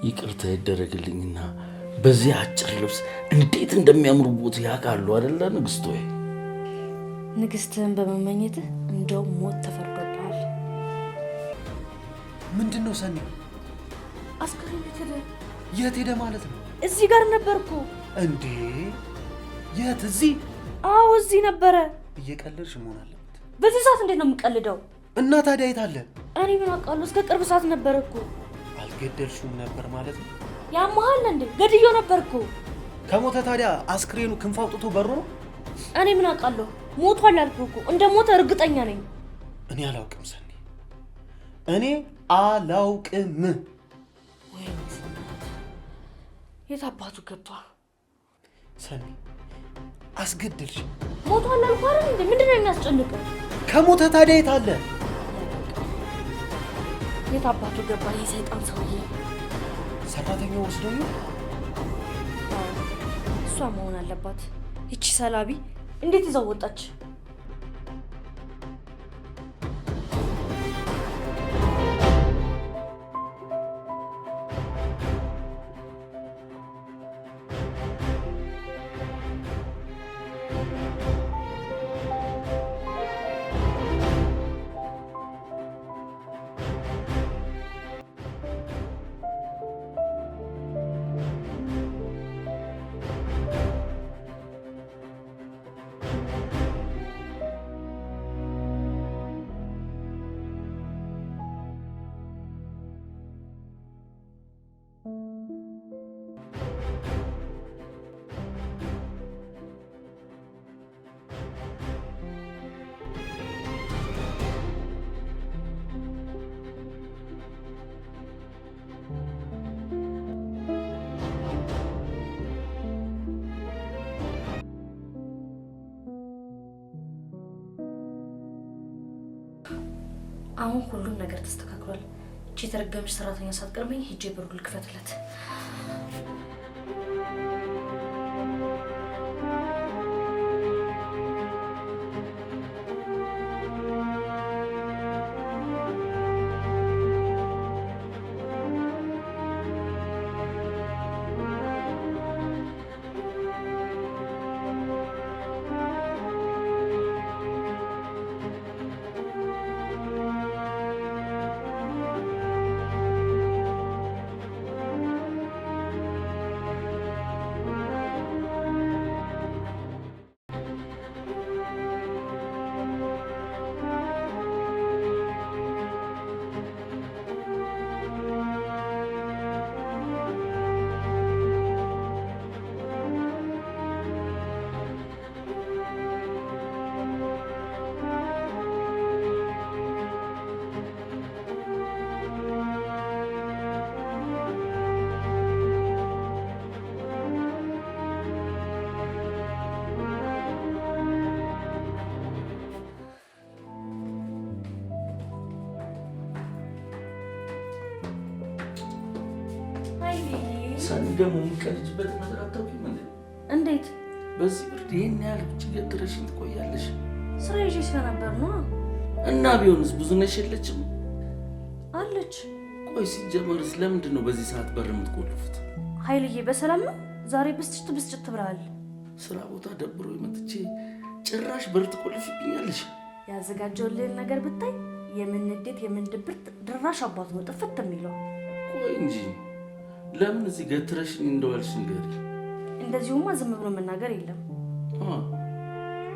ይቅርታ ይደረግልኝና በዚህ አጭር ልብስ እንዴት እንደሚያምሩቦት ያውቃሉ አይደለ ንግስት? ወይ ንግስትህን በመመኘትህ እንደው ሞት ተፈርዶብሃል። ምንድነው ሰኒ? አስከሬን ሄደ። የት ሄደ ማለት ነው? እዚህ ጋር ነበርኩ። እንዴ የት? እዚህ? አዎ እዚህ ነበረ። እየቀለድሽ መሆን አለበት። በዚህ ሰዓት እንዴት ነው የምቀልደው? እና ታዲያ የት አለ? እኔ ምን አውቃለሁ? እስከ ቅርብ ሰዓት ነበርኩ። አልገደልሽውም ነበር ማለት ነው? ያመሃል እንዴ? ገድዮ ነበርኩ። ከሞተ ታዲያ አስክሬኑ ክንፍ አውጥቶ በሩ ነው? እኔ ምን አውቃለሁ? ሞቷል አልኩህ እኮ። እንደ ሞተ እርግጠኛ ነኝ። እኔ አላውቅም ሰኒ፣ እኔ አላውቅም። ወይኔ የት አባቱ ገብቷል? ሰኒ አስገድልሽ። ሞቷል አልኩህ አይደል እንዴ? ምንድነው የሚያስጨንቀው? ከሞተ ታዲያ የት አለ? የት አባቱ ገባ? የሰይጣን ሰውዬ ሰራተኛው ወስዶኝ እሷ መሆን አለባት። ይቺ ሰላቢ እንዴት ይዘው ወጣች? አሁን ሁሉም ነገር ተስተካክሏል። እቺ የተረገመች ሰራተኛ ሳትቀርበኝ ሄጄ በሩን ልክፈትለት። ሰኒ ደግሞ የምትቀልጅበት ነገር አታውቂም እንዴ? እንዴት? በዚህ ብርድ ይሄን ያህል ውጭ ገትረሽኝ ትቆያለሽ? ስራ ይዤ ስለነበር ነው። እና ቢሆንስ ብዙ ነሽ የለችም? አለች። ቆይ ሲጀመርስ ለምንድን ነው በዚህ ሰዓት በር የምትቆልፉት? ኃይልዬ በሰላም ነው? ዛሬ ብስጭት ብለሃል። ስራ ቦታ ደብሮ መጥቼ ጭራሽ በር ትቆልፊብኛለሽ? ያዘጋጀውልህን ነገር ብታይ የምን ንዴት የምን ድብርት ድራሽ አባቱ ነው ጥፍት የሚለው። ቆይ እንጂ ለምን እዚህ ገትረሽኝ እንደዋልሽ ንገሪ። እንደዚሁማ ዝም ብሎ መናገር የለም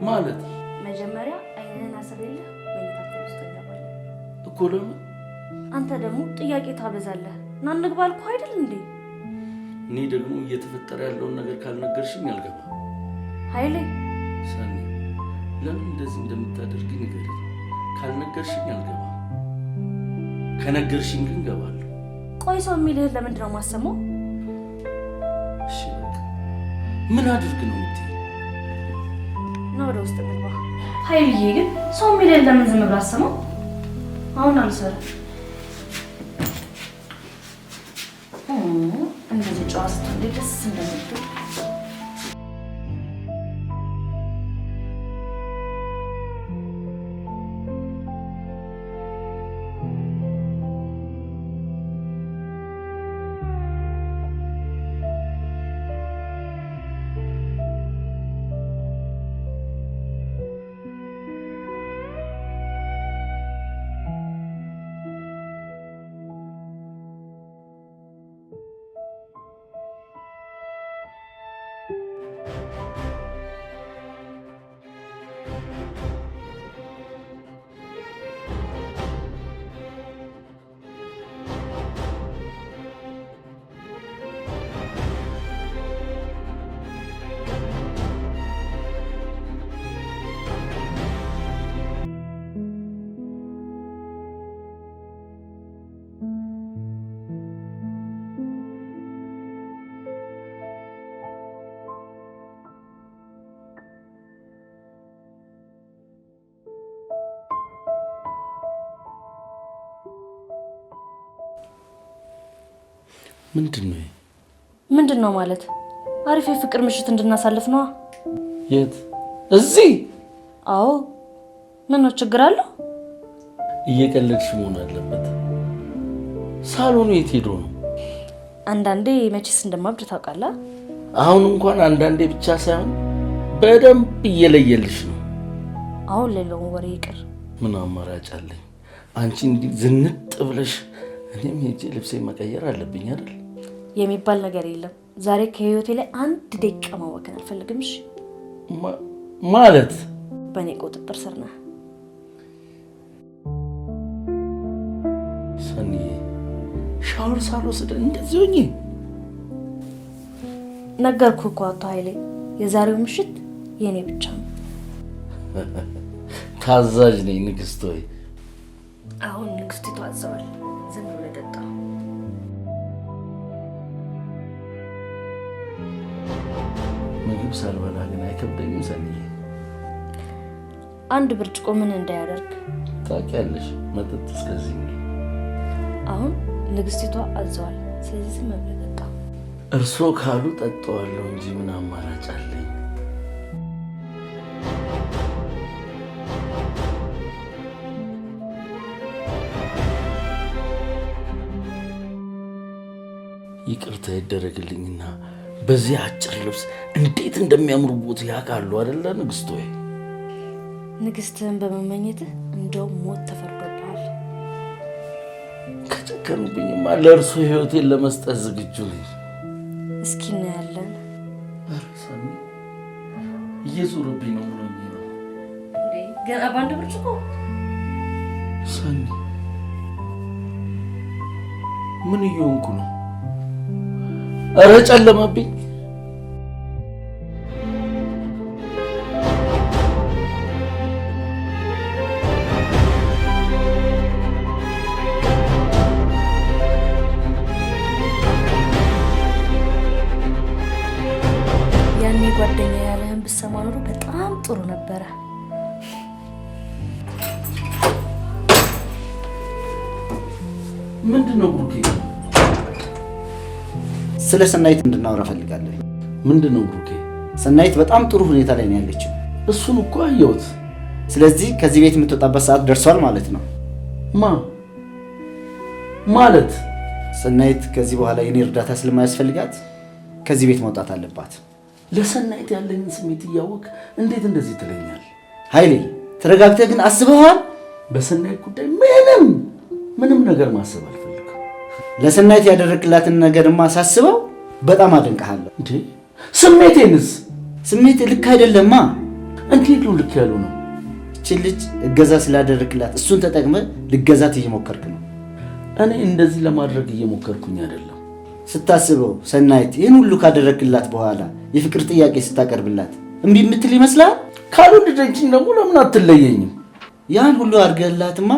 ማለት መጀመሪያ አይንህን አስሬልህ መኝታ ውስጥ እንገባለን እኮ። ለምን? አንተ ደግሞ ጥያቄ ታበዛለህ። ና እንግባ አልኩህ አይደል እንዴ? እኔ ደግሞ እየተፈጠረ ያለውን ነገር ካልነገርሽኝ አልገባ። ኃይሌ ሰኒ ለምን እንደዚህ እንደምታደርጊ ንገሪ። ካልነገርሽኝ አልገባ፣ ከነገርሽኝ ግን ገባለሁ። ቆይ ሰው የሚልህን ለምንድን ነው የማሰማው? እሺ በቃ ምን አድርግ ነው የምትይኝ? ና ወደ ውስጥ እንግባ። ኃይልዬ ግን ሰው የሚልህን ለምን ዝም ብለህ አሰማው? አሁን አልሰራም። እንደዚህ ጨዋ ስትሆን ደስ እንደምትል ምንድነው ማለት? አሪፍ የፍቅር ምሽት እንድናሳልፍ ነው። የት? እዚህ? አዎ። ምን ነው ችግር አለው? እየቀለድሽ መሆን አለበት። ሳሎኑ የት ሄዶ ነው? አንዳንዴ መቼስ እንደማብድ ታውቃለህ። አሁን እንኳን አንዳንዴ ብቻ ሳይሆን በደንብ እየለየልሽ ነው። አሁን ሌላውን ወሬ ይቅር። ምን አማራጭ አለኝ? አንቺ እንዲህ ዝንጥ ብለሽ እኔም ሄጄ ልብሴ መቀየር አለብኝ አይደል? የሚባል ነገር የለም። ዛሬ ከህይወቴ ላይ አንድ ደቂቃ ማወከን አልፈልግም። እሺ? ማለት በእኔ ቁጥጥር ስር ነህ። ሰኒ ሻወር ሳልወስድ እንደዚህ ሆኜ ነገርኩህ እኮ አቶ ኃይሌ፣ የዛሬው ምሽት የኔ ብቻ ነው። ታዛዥ ነኝ ንግስት ሆይ። አሁን ንግስቲቱ አዘዋል። ዝም ብለህ ጠጣ። ምግብ ሳልበላ ግን አይከብደኝም ሰኒዬ። አንድ ብርጭቆ ምን እንዳያደርግ ታውቂያለሽ። መጠጥ እስከዚህ ነው። አሁን ንግስቲቷ አዘዋል። ስለዚህ ዝም ብለህ ጠጣ። እርስዎ ካሉ ጠጣዋለሁ እንጂ ምን አማራጭ አለኝ? ይቅርታ ይደረግልኝና በዚህ አጭር ልብስ እንዴት እንደሚያምሩቦት ያውቃሉ አይደለ ንግስት ሆይ? ንግስትህን በመመኘትህ እንደውም ሞት ተፈርዶብሃል። ከጨከኑብኝማ ለእርሱ ህይወቴን ለመስጠት ዝግጁ ነኝ። እስኪ እናያለን። ሰኒ እየዞረብኝ ነው ብሎኝ ነው። ገና በአንድ ብርጭቆ? ሰኒ ምን እየሆንኩ ነው? ኧረ ጨለመብኝ። ያኔ ጓደኛ ያለህን ብትሰማ ኖሮ በጣም ጥሩ ነበረ። ምንድነው ብሩኬ? ስለ ሰናይት እንድናወራ ፈልጋለሁ። ምንድነው ብሩኬ? ሰናይት በጣም ጥሩ ሁኔታ ላይ ነው ያለችው። እሱን እኮ አየሁት። ስለዚህ ከዚህ ቤት የምትወጣበት ሰዓት ደርሷል ማለት ነው። ማለት ሰናይት ከዚህ በኋላ የኔ እርዳታ ስለማያስፈልጋት ከዚህ ቤት መውጣት አለባት። ለሰናይት ያለኝን ስሜት እያወቅ እንዴት እንደዚህ ትለኛል? ኃይሌ ተረጋግተህ ግን አስበዋል? በሰናይት ጉዳይ ምንም ነገር ማሰብ አልፈልግም። ለሰናይት ያደረግላትን ነገርማ ሳስበው በጣም አደንቀሃለሁ። እንዴ ስሜቴንስ? ስሜት ልክ አይደለማ። እንዴት ነው ልክ ያሉ ነው? እቺ ልጅ እገዛ ስላደረግላት እሱን ተጠቅመህ ልገዛት እየሞከርክ ነው። እኔ እንደዚህ ለማድረግ እየሞከርኩኝ አይደለም። ስታስበው ሰናይት ይህን ሁሉ ካደረግላት በኋላ የፍቅር ጥያቄ ስታቀርብላት እምቢ የምትል ይመስላል? ካልወደደችኝ ደግሞ ለምን አትለየኝም? ያን ሁሉ አድርገላትማ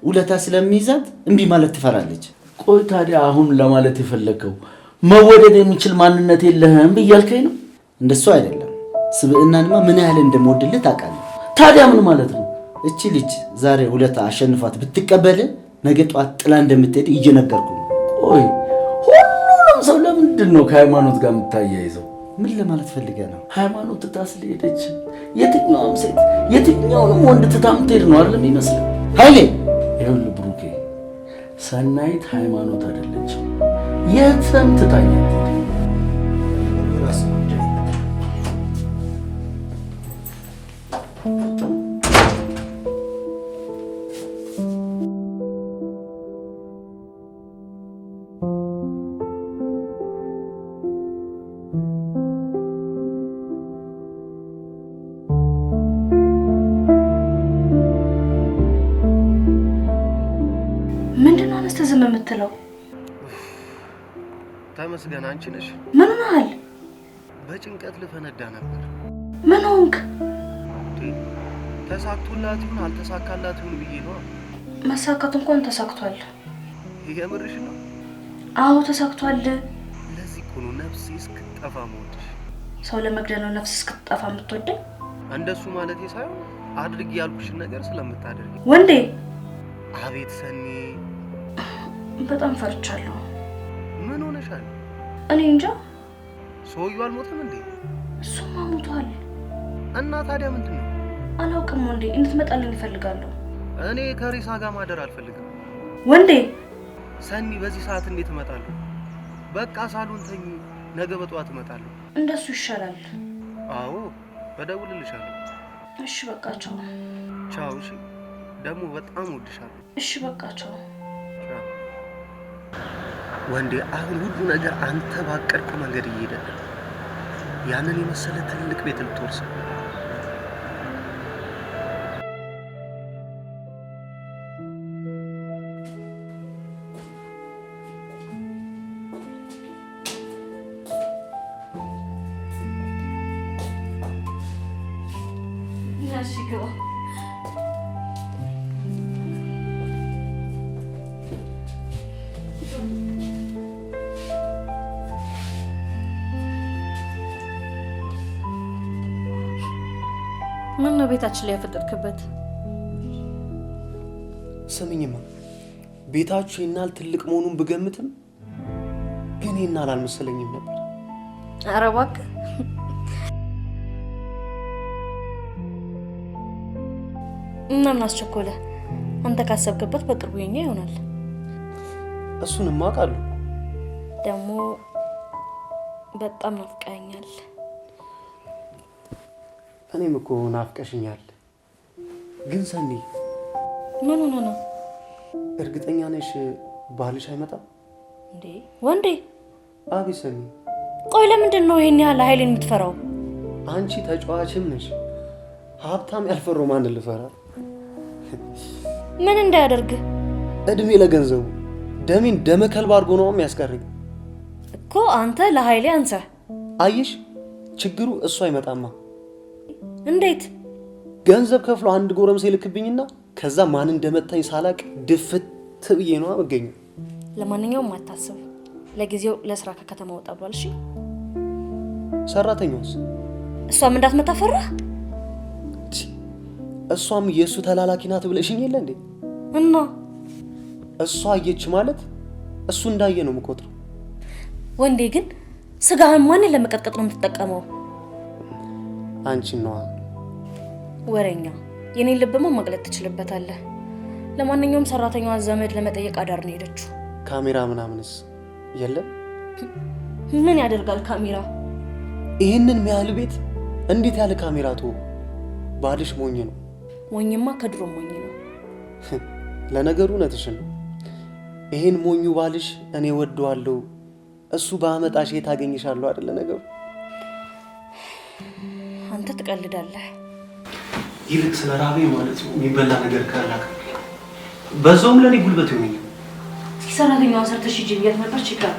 ውለታ ስለሚይዛት እምቢ ማለት ትፈራለች። ቆይ ታዲያ አሁን ለማለት የፈለከው መወደድ የሚችል ማንነት የለህም ብያልከኝ ነው? እንደሱ አይደለም። ስብዕናንማ ምን ያህል እንደምወድልህ ታውቃለህ። ታዲያ ምን ማለት ነው? እቺ ልጅ ዛሬ ውለታ አሸንፏት ብትቀበል ነገ ጧት ጥላ እንደምትሄድ እየነገርኩ ነው። ቆይ ሁሉንም ሰው ለምንድን ነው ከሃይማኖት ጋር የምታያይዘው? ምን ለማለት ፈልገህ ነው? ሃይማኖት ትታ ስለሄደች የትኛውም ሴት የትኛውንም ወንድ ትታ የምትሄድ ነው አይደለም ይመስል? ኃይሌ ይኸውልህ ብሩኬ፣ ሰናይት ሃይማኖት አይደለችም። የትም ትታኝ ዝም የምትለው? ተመስገን አንቺ ነሽ። ምን ሆነሃል? በጭንቀት ልፈነዳ ነበር። ምን ሆንክ? ተሳክቶላት ይሁን አልተሳካላት ይሁን ብዬ ነው። መሳካቱ እንኳን ተሳክቷል። የምርሽ ነው? አዎ ተሳክቷል። ለዚህ እኮ ነው ነፍሴ እስክትጠፋ የምወድሽ። ሰው ለመግደል ነው ነፍስ እስክትጠፋ የምትወደው? እንደሱ ማለቴ ሳይሆን አድርጊ ያልኩሽን ነገር ስለምታደርጊ። ወንዴ! አቤት ሰኒ፣ በጣም ፈርቻለሁ። ምን ሆነሻል? እኔ እንጃ። ሰውዬው አልሞተም እንዴ? እሱማ ሞቷል። እና ታዲያ ምንድነው? አላውቅም ወንዴ፣ እንድትመጣልኝ እፈልጋለሁ። እኔ ከሬሳ ጋር ማደር አልፈልግም። ወንዴ ሰኒ፣ በዚህ ሰዓት እንዴት እመጣለሁ? በቃ ሳሎን ተኝ፣ ነገ በጠዋት እመጣለሁ። እንደሱ ይሻላል። አዎ እደውልልሻለሁ። እሺ በቃ ቻው። ቻው። እሺ ደግሞ በጣም እወድሻለሁ። እሺ በቃ ቻው። ወንዴ አሁን ሁሉ ነገር አንተ ባቀድከው መንገድ እየሄደ ነው። ያንን የመሰለ ትልቅ ቤት ልትወርስ ምን ነው ቤታችን ላይ ያፈጠጥክበት? ስሚኝማ፣ ቤታችሁ ይናል ትልቅ መሆኑን ብገምትም ግን ይናል አልመሰለኝም ነበር። ኧረ እባክህ እና ምን አስቸኮለ? አንተ ካሰብክበት በቅርቡ የኛ ይሆናል። እሱንም አውቃለሁ። ደግሞ በጣም ናፍቀኸኛል። እኔም እኮ ናፍቀሽኛል። ግን ሰኒ፣ ምን ሆነ ነው? እርግጠኛ ነሽ ባልሽ አይመጣም እንዴ? ወንዴ! አቤት ሰኒ። ቆይ ለምንድን ነው ይሄን ያህል ኃይልን የምትፈራው? አንቺ ተጫዋችም ነሽ። ሀብታም ያልፈራው ማንን ልፈራ? ምን እንዳያደርግ? እድሜ ለገንዘቡ ደሜን ደመ ከልብ አድርጎ ነው የሚያስቀረኝ እኮ። አንተ ለኃይሌ አንሰህ። አየሽ፣ ችግሩ እሱ አይመጣማ። እንዴት? ገንዘብ ከፍሎ አንድ ጎረምሳ ይልክብኝና ከዛ ማን እንደመታኝ ሳላቅ ድፍት ብዬ ነው አመገኘው። ለማንኛውም አታስብ፣ ለጊዜው ለስራ ከከተማ ወጣ ብሏል። እሺ። ሰራተኛውስ? እሷም እንዳትመታ ፈራ። እሷም የእሱ ተላላኪ ናት ብለሽኝ የለ እንዴ? እና እሷ አየች ማለት እሱ እንዳየ ነው የምቆጥረው። ወንዴ ግን ስጋህን ማንን ለመቀጥቀጥ ነው የምትጠቀመው? አንቺን ነዋ። ወሬኛ። የኔን ልብማ ማቅለጥ ትችልበታለህ። ለማንኛውም ሰራተኛዋ ዘመድ ለመጠየቅ አዳር ነው ሄደችው። ካሜራ ምናምንስ የለም? ምን ያደርጋል ካሜራ? ይህንን ያህል ቤት እንዴት ያለ ካሜራ ተወው? ባልሽ ሞኝ ነው። ሞኝማ ከድሮ ሞኝ ነው። ለነገሩ እውነትሽን ነው። ይሄን ሞኙ ባልሽ እኔ ወደዋለሁ፣ እሱ ባመጣሽ የት አገኝሻለሁ አይደለ ነገሩ። አንተ ትቀልዳለህ። ይልቅ ስለ ራቤ ማለት ነው የሚበላ ነገር ካላክ በዛውም ለኔ ጉልበት ይሆነኛል። እስኪ ሰራተኛዋ ሰርተሽ ሂጂ ብያት ነበር። ችግር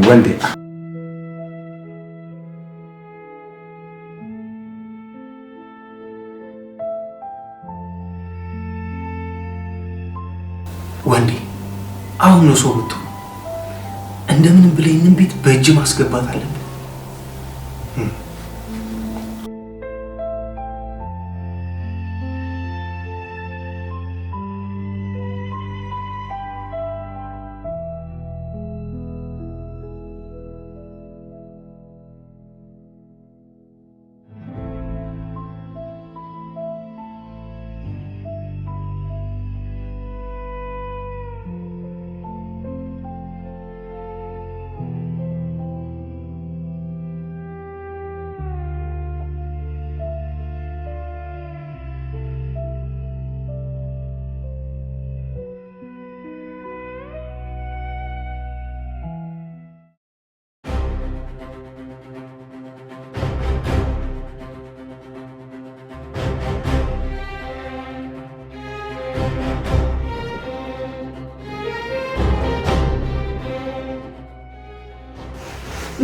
ወንዴ ወንዴ አሁን ነው ሰው ወጥቶ እንደምን ብለኝን ቤት በእጅ ማስገባት አለብን።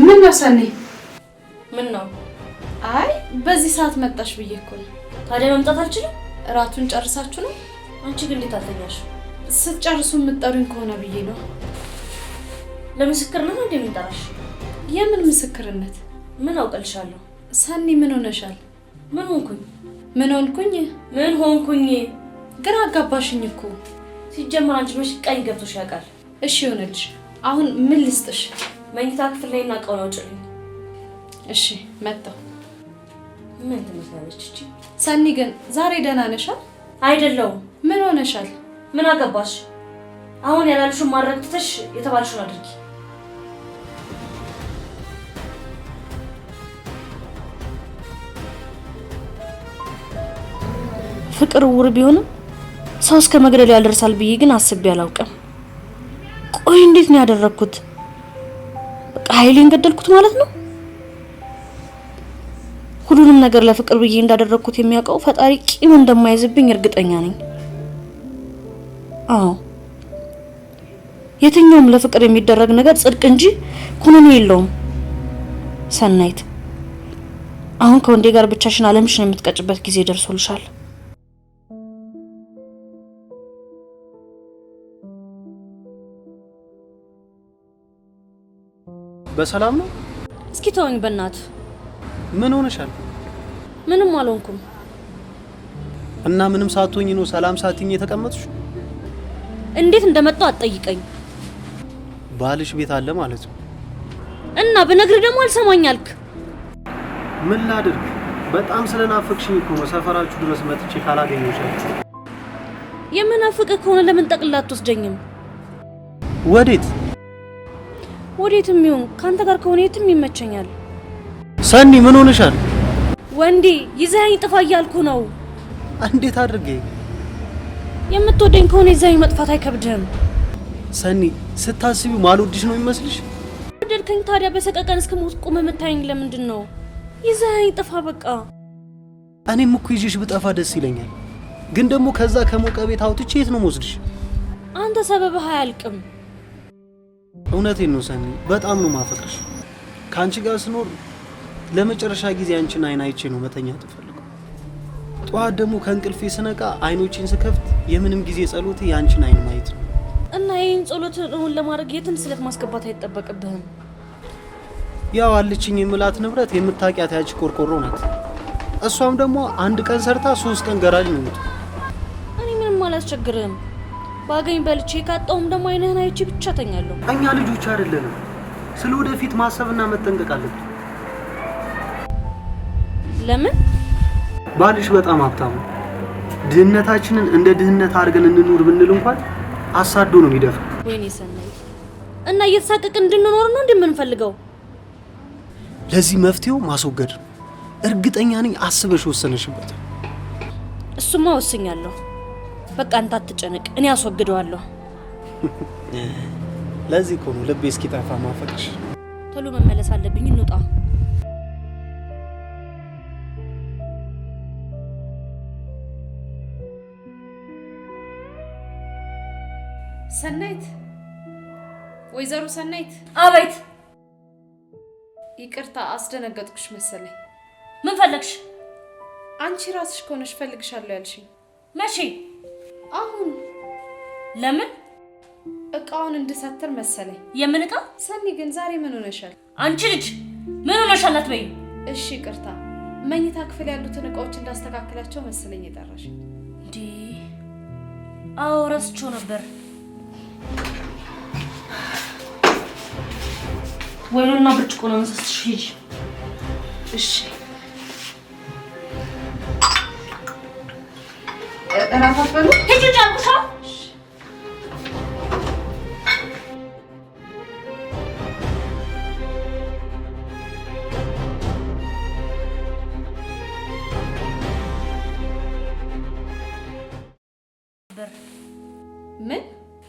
ምን ነው ሰኒ? ምን ነው? አይ በዚህ ሰዓት መጣሽ ብዬ እኮ ነው። ታዲያ መምጣት አልችልም? እራቱን ጨርሳችሁ ነው? አንቺ ግን እንዴት አልተኛሽ? ስትጨርሱ የምትጠሩኝ ከሆነ ብዬ ነው። ለምስክርነት ነው እንደምንጠራሽ? የምን ምስክርነት? ምን አውቀልሻለሁ? ሰኒ ምን ሆነሻል? ምን ሆንኩኝ? ምን ሆንኩኝ? ምን ሆንኩኝ? ግራ አጋባሽኝ እኮ። ሲጀመር አንቺ መች ቀኝ ገብቶሽ ያውቃል? እሺ ይሆነልሽ። አሁን ምን ልስጥሽ? መኝታ ክፍል ላይ እና እቃውን አውጪልኝ። እሺ መጣሁ። ምን ትመስላለች እቺ? ሰኒ ግን ዛሬ ደህና ነሽ? አይደለሁም። ምን ሆነሻል? ምን አገባሽ? አሁን ያላልሽውን ማድረግ ትተሽ የተባልሽውን አድርጊ። ፍቅር ውር ቢሆንም ሰው እስከ መግደል ያደርሳል ብዬ ግን አስቤ አላውቅም። ቆይ እንዴት ነው ያደረኩት? በቃ ኃይሌን ገደልኩት ማለት ነው? ሁሉንም ነገር ለፍቅር ብዬ እንዳደረኩት የሚያውቀው ፈጣሪ ቂም እንደማይዝብኝ እርግጠኛ ነኝ። አዎ የትኛውም ለፍቅር የሚደረግ ነገር ጽድቅ እንጂ ኩነኔ የለውም። ሰናይት አሁን ከወንዴ ጋር ብቻሽን ዓለምሽን የምትቀጭበት ጊዜ ደርሶልሻል። በሰላም ነው? እስኪ ተወኝ በእናት። ምን ሆነሻል? ምንም አልሆንኩም። እና ምንም ሳትሆኝ ነው ሰላም ሳትኝ የተቀመጥሽ? እንዴት እንደመጣው አትጠይቀኝ። ባልሽ ቤት አለ ማለት ነው? እና ብነግርህ ደግሞ አልሰማኝ አልክ። ምን ላድርግ? በጣም ስለናፈቅሽኝ እኮ ነው ሰፈራችሁ ድረስ መጥቼ ካላገኘሁሽ። የምናፍቅህ ከሆነ ለምን ጠቅልላ አትወስደኝም? ወዴት? ወዴትም ይሁን ካንተ ጋር ከሆነ የትም ይመቸኛል። ሰኒ ምን ሆነሻል? ወንዴ ይዘኸኝ ጥፋ እያልኩ ነው። እንዴት አድርጌ? የምትወደኝ ከሆነ ይዘኸኝ መጥፋት አይከብድህም። ሰኒ ስታስቢው ማልወድሽ ነው የሚመስልሽ? ወደድከኝ ታዲያ በሰቀቀን እስከሞት ቆመ የምታየኝ ለምንድን ነው? ይዘኸኝ ጥፋ በቃ። እኔም እኮ ይዤሽ ብጠፋ ደስ ይለኛል፣ ግን ደግሞ ከዛ ከሞቀ ቤት አውጥቼ የት ነው የምወስድሽ? አንተ ሰበብህ አያልቅም። እውነቴን ነው ሰኒ፣ በጣም ነው ማፈቅርሽ። ከአንቺ ጋር ስኖር ለመጨረሻ ጊዜ አንቺን አይን አይቼ ነው መተኛት ፈልገው። ጠዋት ደግሞ ከእንቅልፌ ስነቃ አይኖቼን ስከፍት የምንም ጊዜ ጸሎቴ ያንቺን አይን ማየት ነው። እና ይህን ጸሎትን ለማድረግ የትን ስለት ማስገባት አይጠበቅብህም። ያው አለችኝ የምላት ንብረት የምታውቂያት ያቺ ቆርቆሮ ናት። እሷም ደግሞ አንድ ቀን ሰርታ 3 ቀን ገራጅ ነው የምትውለው። እኔ ምንም አላስቸግርህም። ባገኝ በልቼ ካጣውም ደግሞ አይንህን አይቼ ብቻ ተኛለሁ። እኛ ልጆች አይደለንም። ስለ ወደፊት ማሰብና መጠንቀቅ አለብን። ለምን? ባልሽ በጣም ሀብታም ነው። ድህነታችንን እንደ ድህነት አድርገን እንኑር ብንል እንኳን አሳዶ ነው የሚደፍር። ወይኔ ሰናይት፣ እና እየተሳቀቅን እንድንኖር ነው እንደምንፈልገው? ለዚህ መፍትሄው ማስወገድ ነው። እርግጠኛ ነኝ አስበሽ ወሰነሽበት። እሱማ ወስኛለሁ። በቃ አንተ አትጨነቅ፣ እኔ አስወግደዋለሁ። ለዚህ እኮ ነው ልቤ እስኪጠፋ ማፈቅሽ። ቶሎ መመለስ አለብኝ። እንውጣ። ሰናይት፣ ወይዘሮ ሰናይት። አቤት። ይቅርታ አስደነገጥኩሽ መሰለኝ። ምን ፈለግሽ? አንቺ ራስሽ ከሆነሽ ፈልግሻለሁ ያልሽኝ መቼ? አሁን። ለምን? እቃውን እንድሰትር መሰለኝ። የምን እቃ? ሰኒ ግን ዛሬ ምን ሆነሻል? አንቺ ልጅ ምን ሆነሻል? አትበይ። እሺ ይቅርታ፣ መኝታ ክፍል ያሉትን እቃዎች እንዳስተካክላቸው መሰለኝ የጠራሽ። እንዴ? አዎ ረስቼው ነበር። ወይኑና ብርጭቆ ነው መስስሽ። ሂጂ። እሺ እራፋፈሉ ሂጂ ጃንኩሻ።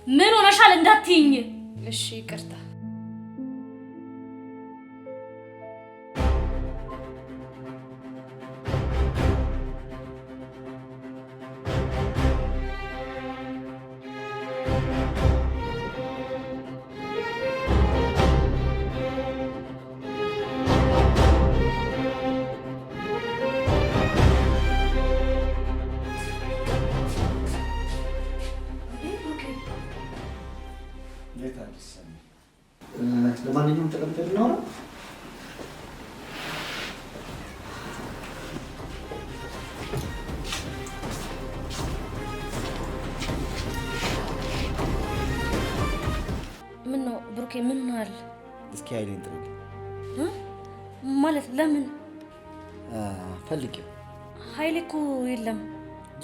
ምን ሆነሻል እንዳትይኝ። እሺ ይቅርታ። ለማንኛውም ተቀምጠን እናውራ። ብሩኬ ምን ሆናል? እስኪ ኃይሌን ጥሩልኝ። ማለት ለምን? ፈልጌው። ኃይሌ እኮ የለም።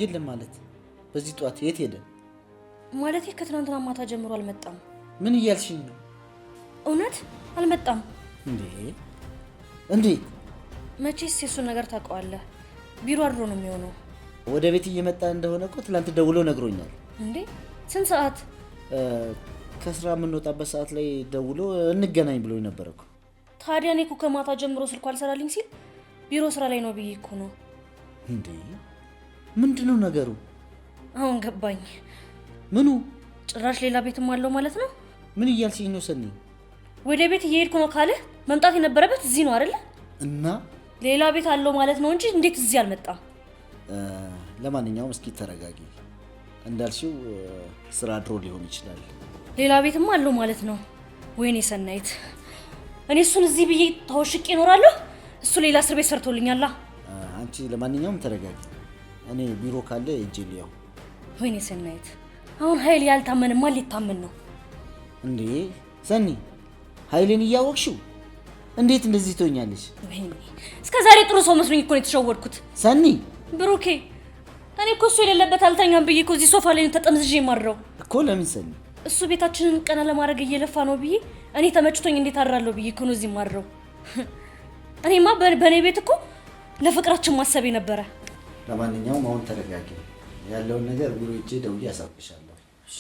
የለም ማለት በዚህ ጠዋት የት ሄደ? ማለቴ ከትናንትና ማታ ጀምሮ አልመጣም። ምን እያልሽኝ ነው? እውነት አልመጣም። እንዴት? መቼስ የሱን ነገር ታውቀዋለህ። ቢሮ አድሮ ነው የሚሆነው። ወደ ቤት እየመጣ እንደሆነ እኮ ትናንት ደውሎ ነግሮኛል። እንዴ ስንት ሰዓት? ከስራ የምንወጣበት ሰዓት ላይ ደውሎ እንገናኝ ብሎኝ ነበር እኮ። ታዲያ እኔ እኮ ከማታ ጀምሮ ስልኩ አልሰራልኝ ሲል ቢሮ ስራ ላይ ነው ብዬ እኮ ነው። እንዴ ምንድነው ነገሩ? አሁን ገባኝ። ምኑ? ጭራሽ ሌላ ቤትም አለው ማለት ነው። ምን እያልሽኝ ነው ሰኒ? ወደ ቤት እየሄድኩ ነው ካለ መምጣት የነበረበት እዚህ ነው አይደለ? እና ሌላ ቤት አለው ማለት ነው እንጂ እንዴት እዚህ አልመጣም? ለማንኛውም እስኪ ተረጋጊ። እንዳልሽው ስራ ድሮ ሊሆን ይችላል። ሌላ ቤትም አለው ማለት ነው። ወይኔ ሰናይት፣ እኔ እሱን እዚህ ብዬ ተወሽቄ እኖራለሁ፣ እሱ ሌላ እስር ቤት ሰርቶልኛል። አንቺ ለማንኛውም ተረጋጊ። እኔ ቢሮ ካለ እጄ ሊያው። ወይኔ ሰናይት፣ አሁን ኃይል ያልታመንማ ሊታመን ነው እንዴ? ሰኒ ኃይሌን እያወቅሽው እንዴት እንደዚህ ትሆኛለሽ? ወይኔ እስከ ዛሬ ጥሩ ሰው መስሎኝ እኮ ነው የተሸወድኩት። ሰኒ ብሩኬ፣ እኔ እኮ እሱ የሌለበት አልተኛም ብዬ እኮ እዚህ ሶፋ ላይ ተጠምዝዤ የማድረው እኮ። ለምን ሰኒ? እሱ ቤታችንን ቀና ለማድረግ እየለፋ ነው ብዬ እኔ ተመችቶኝ እንዴት አድራለሁ ብዬ እኮ ነው እዚህ የማድረው። እኔማ በእኔ ቤት እኮ ለፍቅራችን ማሰቤ ነበረ። ለማንኛውም አሁን ተረጋጊ። ያለውን ነገር ቢሮ ሂጄ ደውዬ አሳውቅሻለሁ። እሺ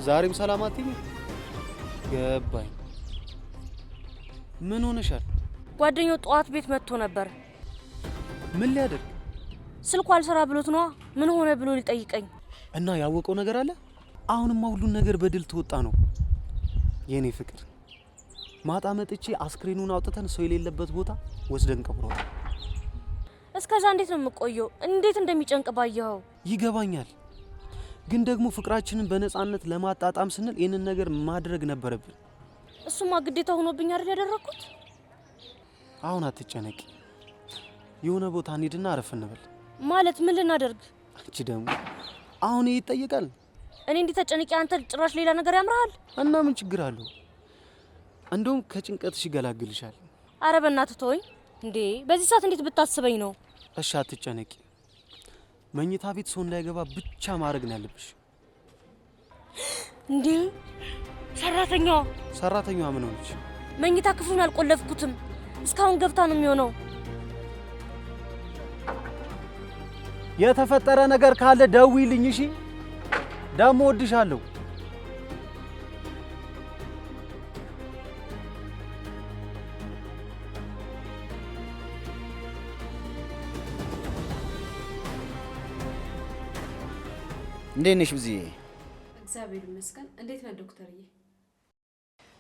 ዛሬም ሰላም አትይኝ? ገባኝ። ምን ሆነሻል? ጓደኛው ጠዋት ቤት መጥቶ ነበር። ምን ሊያደርግ? ስልኩ አልሰራ ብሎት ነው። ምን ሆነ ብሎ ሊጠይቀኝ። እና ያወቀው ነገር አለ? አሁንማ ሁሉን ነገር በድል ተወጣ ነው የኔ ፍቅር። ማጣ መጥቼ አስክሬኑን አውጥተን ሰው የሌለበት ቦታ ወስደን ቀብሮታል። እስከዛ እንዴት ነው የምቆየው? እንዴት እንደሚጨንቅ ባየኸው። ይገባኛል፣ ግን ደግሞ ፍቅራችንን በነፃነት ለማጣጣም ስንል ይህንን ነገር ማድረግ ነበረብን። እሱማ ግዴታ ሆኖብኝ አይደል ያደረኩት። አሁን አትጨነቂ፣ የሆነ ቦታ እንሂድና አረፍ እንበል። ማለት ምን ልናደርግ? አንቺ ደግሞ አሁን ይሄ ይጠይቃል? እኔ እንዴት ተጨንቄ አንተ ጭራሽ ሌላ ነገር ያምራል? እና ምን ችግር አለው? እንደውም ከጭንቀትሽ ይገላግልሻል። አረ በእናትህ ተወኝ እንዴ! በዚህ ሰዓት እንዴት ብታስበኝ ነው? እሺ አትጨነቂ። መኝታ ቤት ሰው እንዳይገባ ብቻ ማድረግ ነው ያለብሽ። እንዴ ሰራተኛዋ ምን ሆነች? መኝታ ክፍሉን አልቆለፍኩትም። እስካሁን ገብታ ነው የሚሆነው። የተፈጠረ ነገር ካለ ደውይልኝ እሺ? ደሞ ወድሻለሁ። እንዴት ነሽ ብዝዬ? እግዚአብሔር ይመስገን። እንዴት ነህ ዶክተርዬ?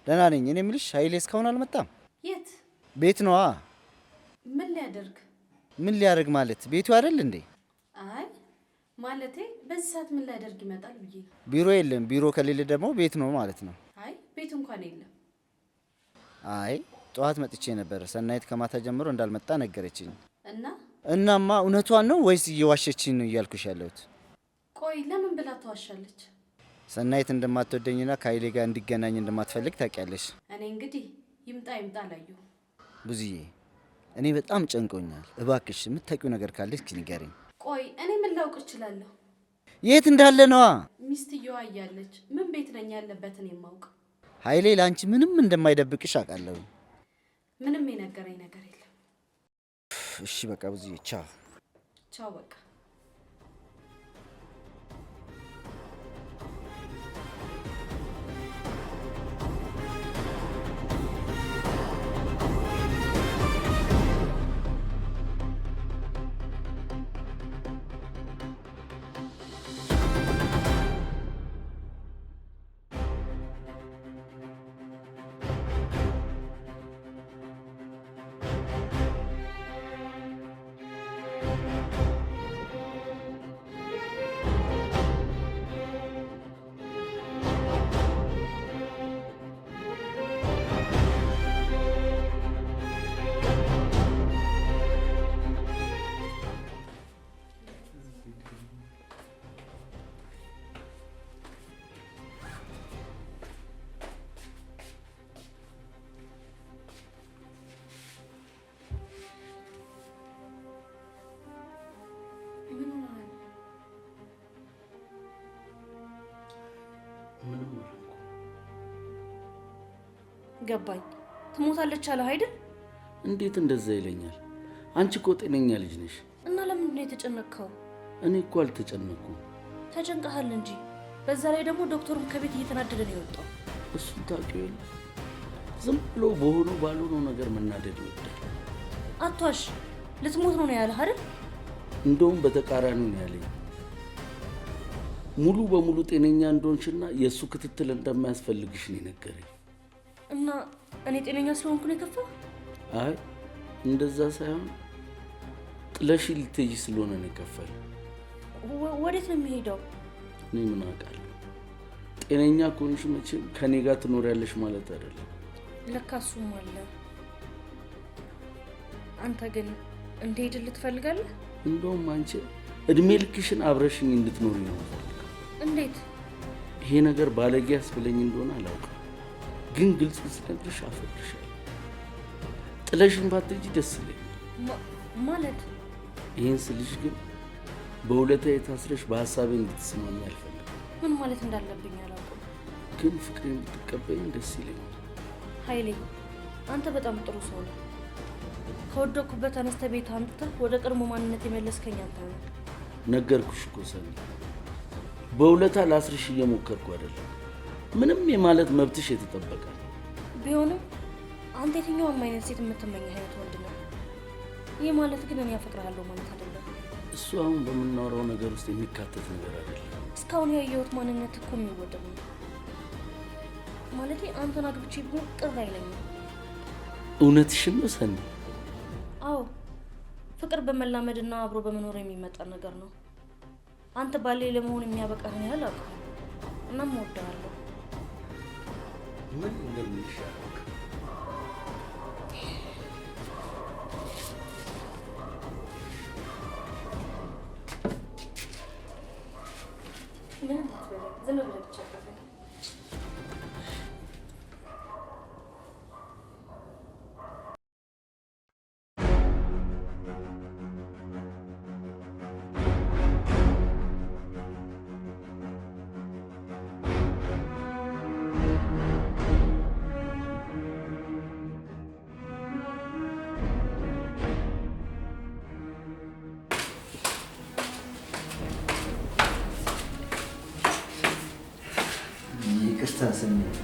ደህና ነኝ። እኔ የምልሽ ኃይሌ እስካሁን አልመጣም? የት? ቤት ነዋ። ምን ሊያደርግ? ምን ሊያደርግ ማለት ቤቱ አይደል እንዴ? አይ ማለቴ በዚህ ሰዓት ምን ሊያደርግ ይመጣል ብዬ። ቢሮ የለም። ቢሮ ከሌለ ደግሞ ቤት ነው ማለት ነው። አይ ቤቱ እንኳን የለም። አይ ጠዋት መጥቼ ነበር። ሰናይት ከማታ ጀምሮ እንዳልመጣ ነገረችኝ። እናማ እውነቷን ነው ወይስ እየዋሸችኝ ነው እያልኩሽ ያለሁት? ቆይ ለምን ብላ ተዋሻለች? ሰናይት እንደማትወደኝና ከኃይሌ ጋር እንዲገናኝ እንደማትፈልግ ታውቂያለሽ። እኔ እንግዲህ ይምጣ አላየሁ። ብዙዬ እኔ በጣም ጨንቆኛል። እባክሽ የምታውቂው ነገር ካለሽ ንገሪኝ። ቆይ እኔ ምን ላውቅ እችላለሁ? የት እንዳለ ነዋ። ሚስትየዋ እያለች ምን ቤት ነኝ ያለበትን የማውቅ። ኃይሌ ለአንቺ ምንም እንደማይደብቅሽ አውቃለሁ። ምንም የነገረኝ ነገር የለም። እሺ በቃ ብዙዬ ቻው። ቻው በቃ። ምንም አልኩ። ገባኝ። ትሞታለች አለ አይደል? እንዴት እንደዛ ይለኛል? አንቺ እኮ ጤነኛ ልጅ ነሽ። እና ለምንድን ነው የተጨነቅከው? እኔ እኮ አልተጨነኩም። ተጨንቀሃል እንጂ። በዛ ላይ ደግሞ ዶክተሩም ከቤት እየተናደደ ነው የወጣው። እሱን ታውቂው የለ ዝም ብሎ በሆነው ባልሆነው ነገር መናደድ ይወዳል። አቷሽ ልትሞት ነው ያለህ አይደል? እንደውም በተቃራኒው ነው ያለኝ። ሙሉ በሙሉ ጤነኛ እንደሆንሽና የእሱ ክትትል እንደማያስፈልግሽ ነው የነገረኝ። እና እኔ ጤነኛ ስለሆንኩ ነው የከፋው? አይ እንደዛ ሳይሆን ጥለሽ ልትሄጂ ስለሆነ ነው የከፋኝ። ወዴት ነው የሚሄደው? እኔ ምን አውቃለሁ። ጤነኛ ከሆንሽ መቼም ከኔ ጋር ትኖሪያለሽ ማለት አይደለም። ለካ እሱም አለ። አንተ ግን እንድሄድልህ ትፈልጋለህ? እንደውም አንቺ እድሜ ልክሽን አብረሽኝ እንድትኖሪ ነው የምፈልገው። እንዴት? ይሄ ነገር ባለጌ ያስብለኝ እንደሆነ አላውቅም፣ ግን ግልጽ ስነግርሽ አፈቅርሻለሁ። ጥለሽን ባትሄጂ ደስ ይለኛል። ማለት? ይህን ስልሽ ግን በሁለታዬ ታስረሽ በሀሳቤ እንድትስማሚ አልፈልግም። ምን ማለት እንዳለብኝ አላውቅም፣ ግን ፍቅሬን ብትቀበይኝ ደስ ይለኛል። ኃይሌ አንተ በጣም ጥሩ ሰው ነው። ከወደቅኩበት ተነስተ ቤት አምጥተህ ወደ ቀድሞ ማንነት የመለስከኝ አንተ ነው። ነገርኩሽ እኮ ሰኒ፣ በሁለታ ላስርሽ እየሞከርኩ አይደለም። ምንም የማለት መብትሽ የተጠበቀ ቢሆንም አንተ የትኛውም አይነት ሴት የምትመኝ አይነት ወንድ ነው። ይህ ማለት ግን እኔ ያፈቅርሃለሁ ማለት አይደለም። እሱ አሁን በምናወራው ነገር ውስጥ የሚካተት ነገር አይደለም። እስካሁን ያየሁት ማንነት እኮ የሚወደድ ነው። ማለቴ አንተን አግብቼ ቢሆን ቅር አይለኝም። እውነትሽን ነው ሰኒ? አዎ፣ ፍቅር በመላመድና አብሮ በመኖር የሚመጣ ነገር ነው። አንተ ባሌ ለመሆን የሚያበቃህን ያህል አውቃለሁ። እናም እወድሃለሁ። ምን እንደሚሻለው ዝም ብለህ ብቻ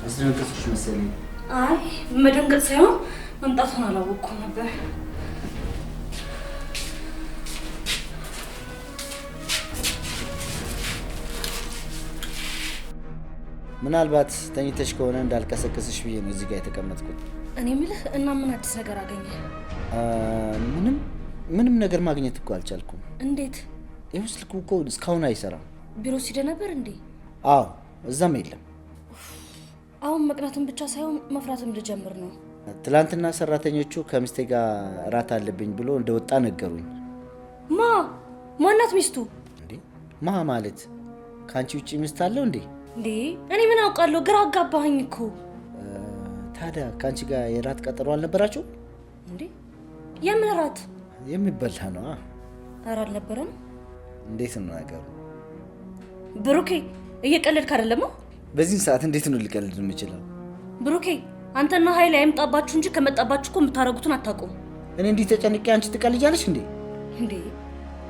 አስደነገጥኩሽ መሰለኝ። አይ መደንገጥ ሳይሆን መምጣቱን አላወቅኩም ነበር። ምናልባት ተኝተሽ ከሆነ እንዳልቀሰቅስሽ ብዬ ነው እዚህ ጋር የተቀመጥኩት። እኔ የምልህ እና ምን አዲስ ነገር አገኘ? ምንም ነገር ማግኘት እኮ አልቻልኩም። እንዴት? ይኸው ስልኩ እኮ እስካሁን አይሰራም። ቢሮ ሲደ ነበር እንዴ? አዎ፣ እዛም የለም። አሁን መቅናትን ብቻ ሳይሆን መፍራትም ልጀምር ነው። ትላንትና ሰራተኞቹ ከሚስቴ ጋር እራት አለብኝ ብሎ እንደወጣ ነገሩኝ። ማናት ሚስቱ? እንዴ ማ ማለት ከአንቺ ውጭ ሚስት አለው እንዴ? እንዴ እኔ ምን አውቃለሁ? ግራ አጋባኸኝ እኮ። ታዲያ ከአንቺ ጋር የራት ቀጠሮ አልነበራችሁ እንዴ? የምን እራት? የሚበላ ነው። ኧረ አልነበረም። እንዴት ነው ነገሩ? ብሩኬ እየቀለድክ አይደለም? በዚህ ሰዓት እንዴት ነው ልቀልድ የምችለው? ብሩኬ አንተና ኃይሌ አይምጣባችሁ እንጂ ከመጣባችሁ እኮ የምታረጉትን አታውቁም። እኔ እንዲህ ተጨንቄ አንቺ ትቀልጃለሽ እንዴ? እንዴ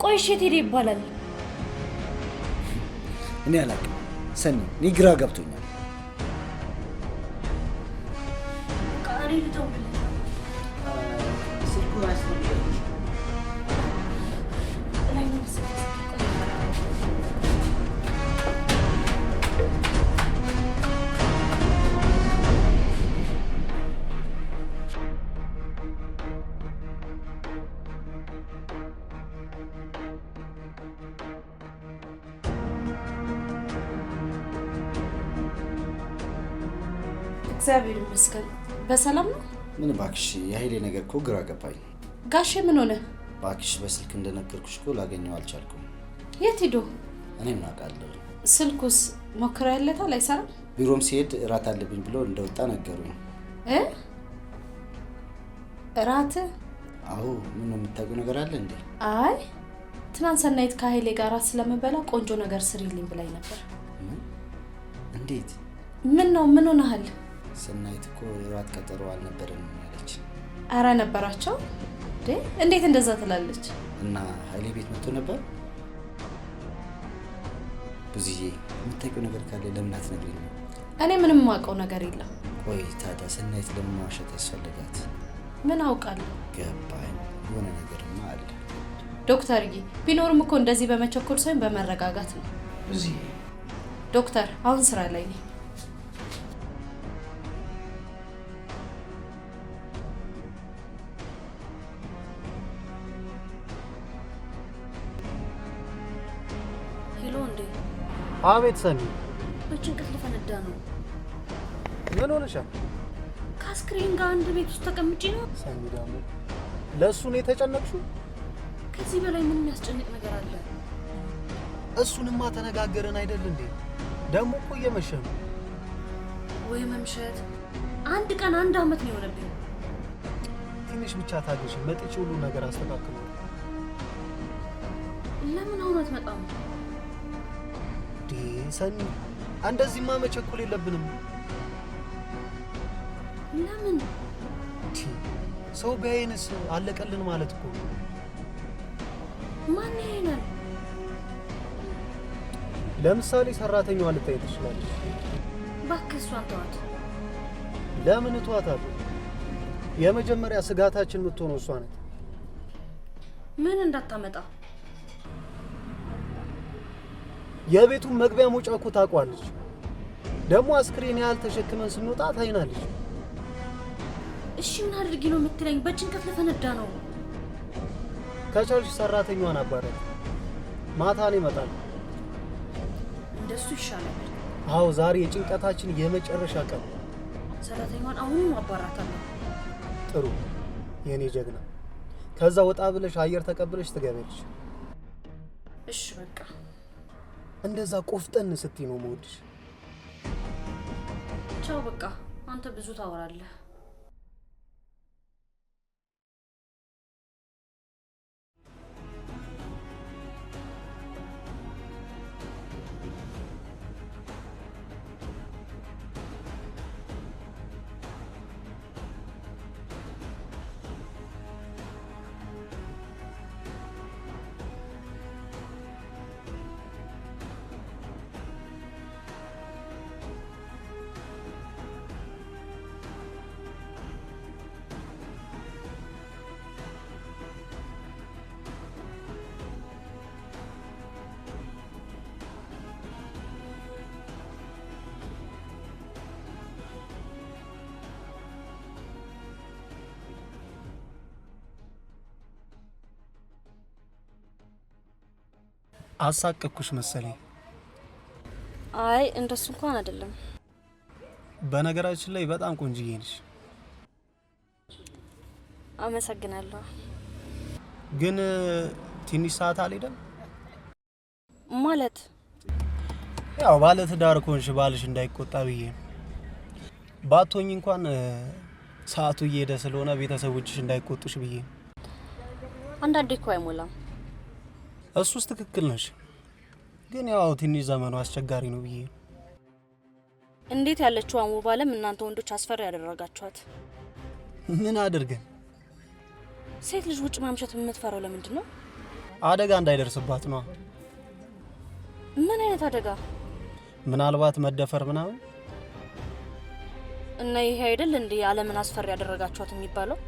ቆይ እሺ፣ የት ሄደ ይባላል? እኔ አላውቅም ሰኒ፣ እኔ ግራ ገብቶኛል። ቃሪ ልደውልልህ። ስልኩ አያስፈልግም። ላይ ነው መሰለኝ። እግዚአብሔር ይመስገን። በሰላም ነው? ምን እባክሽ፣ የኃይሌ ነገር እኮ ግራ ገባኝ። ጋሼ ምን ሆነ? እባክሽ በስልክ እንደነገርኩሽ እኮ ላገኘው አልቻልኩም። የት ሄዶ? እኔ ምን አውቃለሁ። ስልኩስ ሞክረህለታል? አይሰራም። ቢሮም ሲሄድ እራት አለብኝ ብሎ እንደወጣ ነገሩኝ። እራት? አዎ። ምን ነው የምታውቂው ነገር አለ እንዴ? አይ ትናንት ሰናይት ከኃይሌ ጋር ስለምበላ ቆንጆ ነገር ስሪልኝ ብላኝ ነበር። እና እንዴት? ምን ነው? ምን ሆነሃል? ሰናይት እኮ ራት ቀጠሮ አልነበረንም ያለች። አረ ነበራቸው እንዴት እንደዛ ትላለች? እና ኃይሌ ቤት መጥቶ ነበር። ብዙዬ የምታውቂው ነገር ካለ ለምን አትነግሪኝ? እኔ ምንም የማውቀው ነገር የለም። ቆይ ታዲያ ሰናይት ለምን ማዋሸት ያስፈልጋት? ምን አውቃለሁ? ገባኝ። የሆነ ነገርማ አለ። ዶክተርዬ ቢኖርም እኮ እንደዚህ በመቸኮል ሳይሆን በመረጋጋት ነው። ብዙዬ ዶክተር አሁን ስራ ላይ ነኝ። ሄሎ እንዴ? አቤት ሰኒ። በጭንቀት ልፈነዳ ነው። ምን ሆነሻል? ከአስክሬን ጋር አንድ ቤት ውስጥ ተቀምጬ ነው። ሰኒ ደግሞ ለእሱ ነው የተጨነቅሽው? ከዚህ በላይ ምን የሚያስጨንቅ ነገር አለ? እሱንማ ተነጋገረን አይደል እንዴ? ደግሞ እኮ እየመሸ ነው። ወይ መምሸት! አንድ ቀን አንድ አመት ነው የሆነብኝ። ትንሽ ብቻ ታገሽ፣ መጥቼ ሁሉ ነገር አስተካክላለሁ። ለምን አሁን አትመጣም? ሰኒ እንደዚህማ መቸኮል የለብንም። ለምን? ሰው ቢያይንስ አለቀልን ማለት እኮ። ማን ያይናል? ለምሳሌ ሰራተኛዋ ልታይ ትችላለች። እባክህ እሷን ተዋት። ለምን እተዋታለሁ? የመጀመሪያ ስጋታችን የምትሆነው እሷ ናት። ምን እንዳታመጣ። የቤቱን መግቢያ መውጫ እኮ ታውቋለች። ደግሞ አስክሬን ያህል ተሸክመን ስንወጣ ታይናለች። እሺ ምን አድርጊ ነው የምትለኝ? በጭንቀት ልፈነዳ ነው። ከቻልሽ ሰራተኛዋን አባራት። ማታ ነው ይመጣል። እንደሱ ይሻላል። አዎ ዛሬ የጭንቀታችን የመጨረሻ ቀን። ሰራተኛዋን አሁንም አባራታለሁ። ጥሩ የኔ ጀግና። ከዛ ወጣ ብለሽ አየር ተቀብለሽ ትገበልሽ። እሺ በቃ እንደዛ ቆፍጠን ስትይ ነው የምወድሽ። ቻው በቃ አንተ ብዙ ታወራለህ። አሳቀኩሽ መሰለኝ። አይ እንደሱ እንኳን አይደለም። በነገራችን ላይ በጣም ቆንጅዬ ነሽ። አመሰግናለሁ። ግን ትንሽ ሰዓት አልሄደም ማለት? ያው ባለ ትዳር ኮንሽ ባልሽ እንዳይቆጣ ብዬ። ባቶኝ እንኳን ሰዓቱ እየሄደ ስለሆነ ቤተሰቦችሽ እንዳይቆጡሽ ብዬ። አንዳንዴ እኮ አይሞላም። እሱስ ትክክል ነሽ። ግን ያው ትንሽ ዘመኑ አስቸጋሪ ነው ብዬ። እንዴት ያለችው አሙ ባለም እናንተ ወንዶች አስፈሪ ያደረጋችኋት? ምን አድርገን? ሴት ልጅ ውጭ ማምሸት የምትፈራው ለምንድን ነው? አደጋ እንዳይደርስባት ነው። ምን አይነት አደጋ? ምናልባት መደፈር ምናምን። እና ይሄ አይደል እንዴ ዓለምን አስፈሪ ያደረጋችኋት የሚባለው?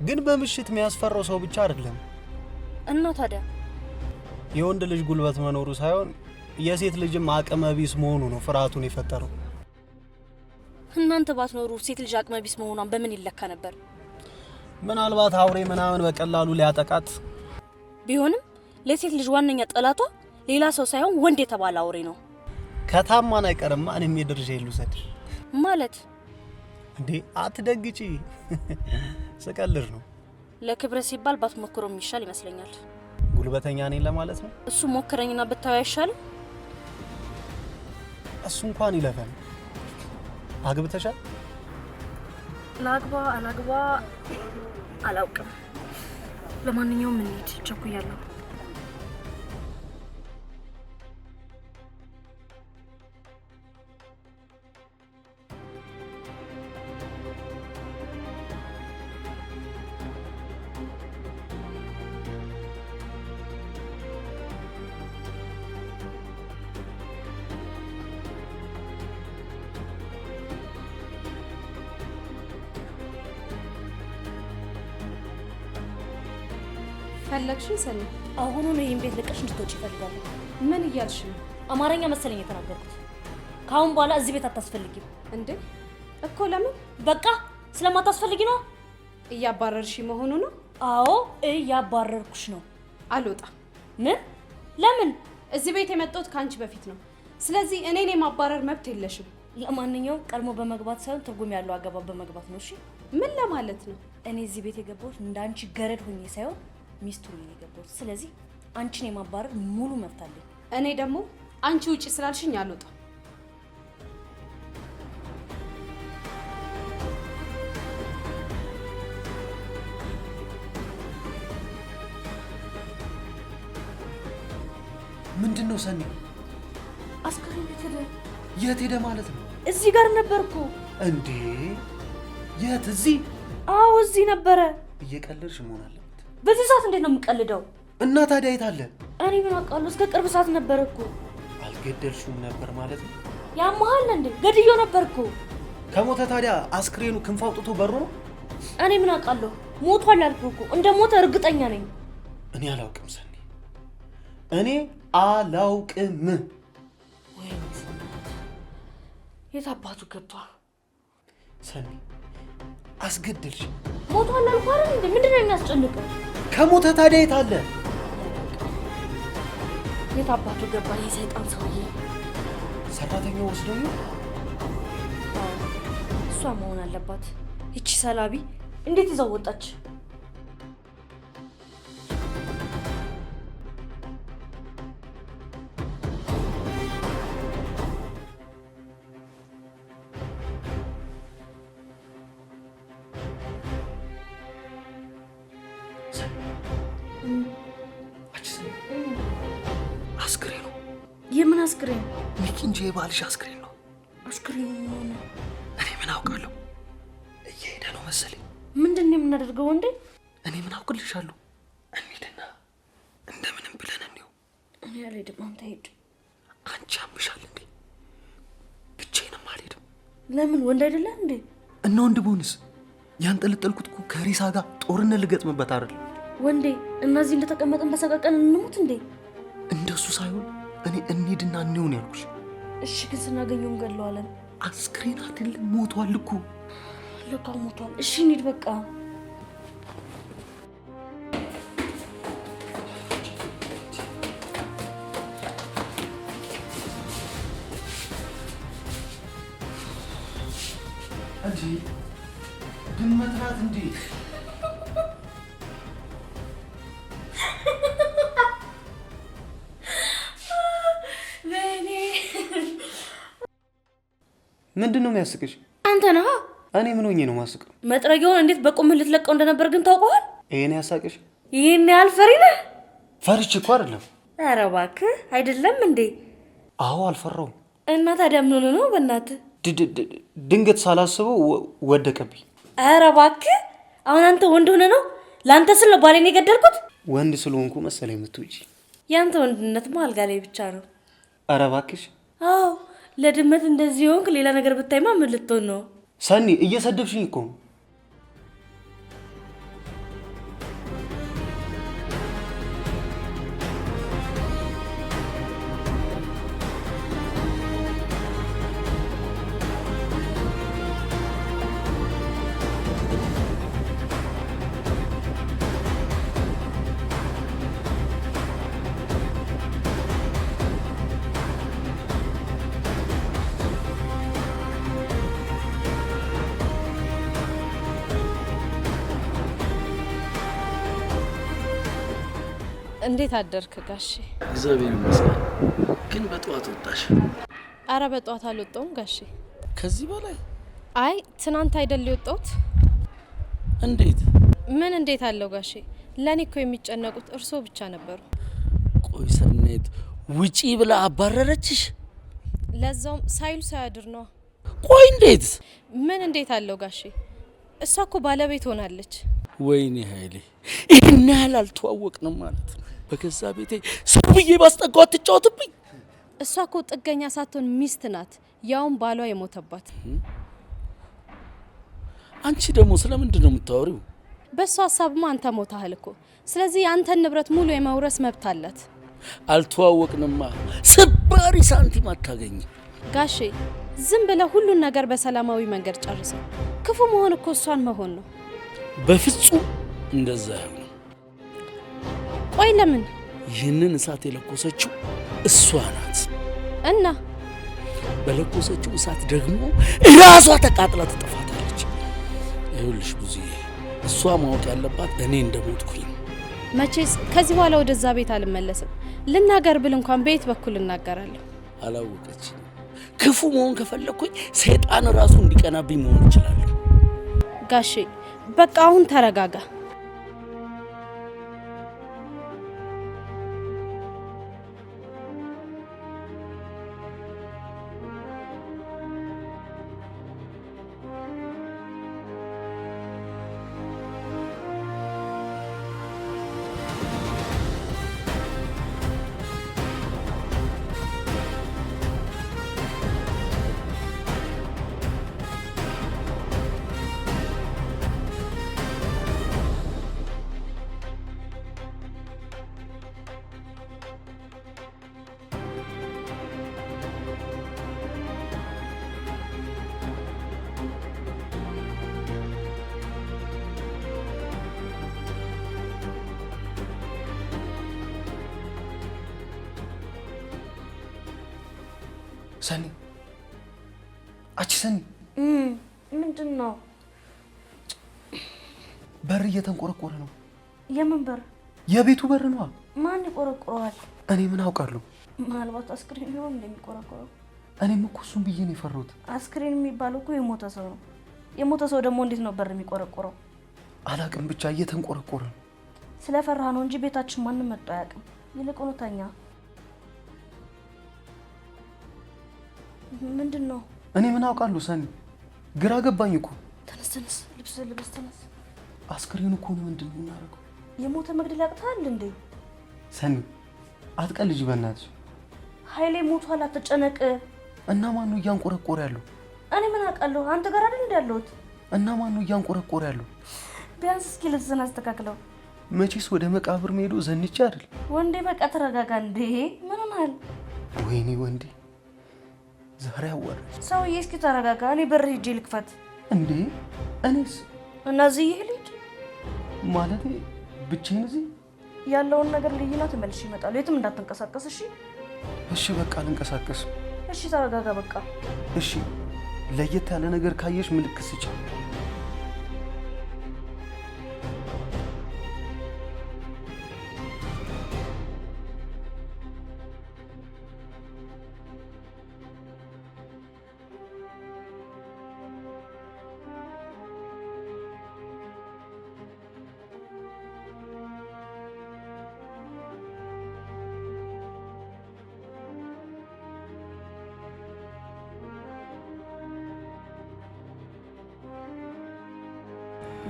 ግን በምሽት የሚያስፈራው ሰው ብቻ አይደለም። እና ታዲያ የወንድ ልጅ ጉልበት መኖሩ ሳይሆን የሴት ልጅም አቅመ ቢስ መሆኑ ነው ፍርሃቱን የፈጠረው። እናንተ ባትኖሩ ሴት ልጅ አቅመ ቢስ መሆኗን በምን ይለካ ነበር? ምናልባት አውሬ ምናምን በቀላሉ ሊያጠቃት ቢሆንም ለሴት ልጅ ዋነኛ ጠላቷ ሌላ ሰው ሳይሆን ወንድ የተባለ አውሬ ነው። ከታማን አይቀርም እኔም የድርሻ ይሉሰድ ማለት እንዴ። አትደግጪ፣ ስቀልር ነው። ለክብረ ሲባል ባትሞክሮ የሚሻል ይመስለኛል። ጉልበተኛ ነኝ ለማለት ነው። እሱ ሞክረኝና ብታዩ አይሻልም? እሱ እንኳን ይለፈን። አግብተሻል? ላግባ አላግባ አላውቅም። ለማንኛውም እንሂድ፣ ቸኩያለሁ። ፈለግሽኝ ሰኒ? አሁኑን ይሄን ቤት ለቀሽ እንድትወጪ እፈልጋለሁ። ምን እያልሽ ነው? አማርኛ መሰለኝ የተናገርኩት። ካሁን በኋላ እዚህ ቤት አታስፈልጊም። እንዴ እኮ ለምን? በቃ ስለማታስፈልጊ ነው። እያባረርሽ መሆኑ ነው? አዎ እያባረርኩሽ ነው። አልወጣም። ምን? ለምን? እዚህ ቤት የመጣሁት ከአንቺ በፊት ነው። ስለዚህ እኔን የማባረር መብት የለሽም። ለማንኛውም ቀድሞ በመግባት ሳይሆን ትርጉም ያለው አገባብ በመግባት ነው። እሺ ምን ለማለት ነው? እኔ እዚህ ቤት የገባሁት እንዳንቺ ገረድ ሆኜ ሳይሆን ሚስቱ ሆኜ የገባሁት። ስለዚህ አንቺን የማባረር ሙሉ መብት አለኝ። እኔ ደግሞ አንቺ ውጪ ስላልሽኝ አልወጣም። ምንድነው ሰኒ? አስከሬን ቤት ሄደ። የት ሄደ ማለት ነው? እዚህ ጋር ነበርኩ። እንዴ የት? እዚህ? አዎ እዚህ ነበረ። እየቀለድሽ መሆን አለበት። በዚህ ሰዓት እንዴት ነው የምቀልደው? እና ታዲያ የት አለ? እኔ ምን አውቃለሁ? እስከ ቅርብ ሰዓት ነበርኩ። አልገደልሽውም ነበር ማለት ነው? ያመሃል እንዴ? ገድዮ ነበርኩ። ከሞተ ታዲያ አስክሬኑ ክንፍ አውጥቶ በሮ ነው? እኔ ምን አውቃለሁ? ሞቷል አልኩህ እኮ። እንደ ሞተ እርግጠኛ ነኝ። እኔ አላውቅም ሰኒ፣ እኔ አላውቅም። ወይኔ የት አባቱ ገባ? ሰኒ አስገደልሽ። ሞቷል አልኩህ አይደል እንዴ? ምንድን ነው የሚያስጨንቀው? ከሞተ ታዲያ የት አለ? የት አባቱ ገባ? ይሄ ሰይጣን ሰውዬ። ሰራተኛው ወስዶኝ እሷ መሆን አለባት። ይቺ ሰላቢ እንዴት ይዛው ወጣች? አስክሬኑ የምን አስክሬን? ሚኪ እንጂ የባልሽ አስክሬን ነው። አስክሬን ሆነ። እኔ ምን አውቃለሁ? እየሄደ ነው መሰለኝ። ምንድን ነው የምናደርገው ወንዴ? እኔ ምን አውቅልሻለሁ? እንሂድና እንደምንም ብለን እንየው። እኔ አልሄድም። አንተ ሂድ። አንቺ አምሻል እንዴ? ብቻዬንም አልሄድም። ለምን? ወንድ አይደለም እንዴ? እና ወንድ ብሆንስ? ያንጠለጠልኩት እኮ ከሬሳ ጋር ጦርነት ልገጥምበት አይደል? ወንዴ እነዚህ እንደተቀመጥን በሰቀቀን እንሙት እንዴ? እንደሱ ሳይሆን እኔ እንሂድና እንየውን ያልኩሽ። እሺ ግን ስናገኘው እንገለዋለን። አስክሬን አይደለም ሞቷል እኮ። ለካ ሞቷል። እሺ እንሂድ በቃ። እንዴ ድመት ናት እንዴ? ምንድን ነው የሚያስቅሽ? አንተ ነህ። እኔ ምን ሆኜ ነው ማስቀው? መጥረጊያውን እንዴት በቁምህ ልትለቀው እንደነበር ግን ታውቀዋል? ይሄን ያሳቅሽ? ይሄን ያህል ፈሪ ነህ? ፈርቼ እኮ አይደለም። ኧረ እባክህ አይደለም እንዴ? አዎ አልፈራውም። እና ታዲያ ምን ሆነ ነው? በእናትህ ድንገት ሳላስበው ወደቀብኝ። ኧረ እባክህ አሁን አንተ ወንድ ሆነ ነው? ለአንተ ስል ነው ባሌን የገደልኩት? ወንድ ስለሆንኩ መሰለኝ የምትውጪ። ያንተ ወንድነትማ አልጋ ላይ ብቻ ነው። ኧረ እባክሽ። አዎ ለድመት እንደዚህ ሆንክ። ሌላ ነገር ብታይማ ምን ልትሆን ነው? ሰኒ እየሰደብሽኝ እኮ ነው። እንዴት አደርክ ጋሼ? እግዚአብሔር ይመስገን። ግን በጠዋት ወጣሽ? አረ በጠዋት አልወጣሁም ጋሼ። ከዚህ በላይ? አይ ትናንት አይደል የወጣሁት። እንዴት? ምን እንዴት አለው ጋሼ? ለኔ እኮ የሚጨነቁት እርሶ ብቻ ነበሩ። ቆይ ሰናይት ውጪ ብላ አባረረችሽ? ለዛውም ሳይሉ ሳያድር ነው። ቆይ እንዴት? ምን እንዴት አለው ጋሼ? እሷ እኮ ባለቤት ሆናለች። ወይኔ ኃይሌ ይህን ያህል አልተዋወቅንም ማለት ነው። በገዛ ቤቴ ሰው ብዬ ባስጠጋው አትጫወትብኝ። እሷ እኮ ጥገኛ ሳትሆን ሚስት ናት፣ ያውም ባሏ የሞተባት። አንቺ ደግሞ ስለምንድን ነው የምታወሪው? በሷ ሐሳብማ አንተ ሞታል እኮ። ስለዚህ አንተን ንብረት ሙሉ የመውረስ መብት አላት። አልተዋወቅንማ ስባሪ ሳንቲም አታገኝ። ጋሼ ዝም ብለ ሁሉን ነገር በሰላማዊ መንገድ ጨርሰው። ክፉ መሆን እኮ እሷን መሆን ነው። በፍጹም እንደዛ አይሆንም። ቆይ ለምን? ይህንን እሳት የለኮሰችው እሷ ናት እና በለኮሰችው እሳት ደግሞ ራሷ ተቃጥላ ትጠፋታለች። ይኸውልሽ ብዙዬ፣ እሷ ማወቅ ያለባት እኔ እንደሞትኩኝ። መቼስ ከዚህ በኋላ ወደዛ ቤት አልመለስም። ልናገር ብል እንኳን በየት በኩል እናገራለሁ? አላወቀችኝ። ክፉ መሆን ከፈለኩኝ ሰይጣን ራሱ እንዲቀናብኝ መሆን እችላለሁ። ጋሼ በቃ አሁን ተረጋጋ። ሰኒ አቺ ሰኒ ምንድነው? በር እየተንቆረቆረ ነው። የምን በር? የቤቱ በር ነው። ማን ይቆረቆረዋል? እኔ ምን አውቃለሁ? ምናልባት አስክሬን ሊሆን እንደሚቆረቆረው። እኔም እኮ እሱን ብዬ ነው የፈራሁት። አስክሬን የሚባለው እኮ የሞተ ሰው ነው። የሞተ ሰው ደግሞ እንዴት ነው በር የሚቆረቆረው? አላቅም፣ ብቻ እየተንቆረቆረ ነው። ስለፈራ ነው እንጂ ቤታችን ማንም መጥቶ አያውቅም። ይልቁኑ ተኛ። ምንድነው? እኔ ምን አውቃለሁ ሰኒ፣ ግራ ገባኝ እኮ። ተነስ፣ ልብስ ልበስ፣ ተነስ። አስክሬኑ እኮ ነው። ምንድነው የምናደርገው? የሞተ መግደል ያቅታል እንዴ? ሰኒ አትቀልጂ በእናትሽ። ኃይሌ ሞቷል፣ አትጨነቅ። እና ማን ነው እያንቆረቆረ ያለው? እኔ ምን አውቃለሁ? አንተ ጋር አይደል እንደ ያለሁት? እና ማን ነው እያንቆረቆረ ያለው? ቢያንስ እስኪ ልብስህን አስተካክለው። መቼስ ወደ መቃብር መሄዱ ዘንቼ አይደል? ወንዴ በቃ ተረጋጋ። እንዴ ምን ሆነሃል? ወይኔ ወንዴ ዛሬ አዋራኝ። ሰውዬ እስኪ ተረጋጋ። እኔ በር ሂጄ ልክፈት። እንዴ እኔስ? እነዚህ ይሄ ልጅ ማለቴ ብቻዬን እዚህ ያለውን ነገር ልይና ተመልሼ እመጣለሁ። የትም እንዳትንቀሳቀስ እሺ? እሺ በቃ ልንቀሳቀስ። እሺ ተረጋጋ በቃ። እሺ ለየት ያለ ነገር ካየሽ ምልክት ስጪ።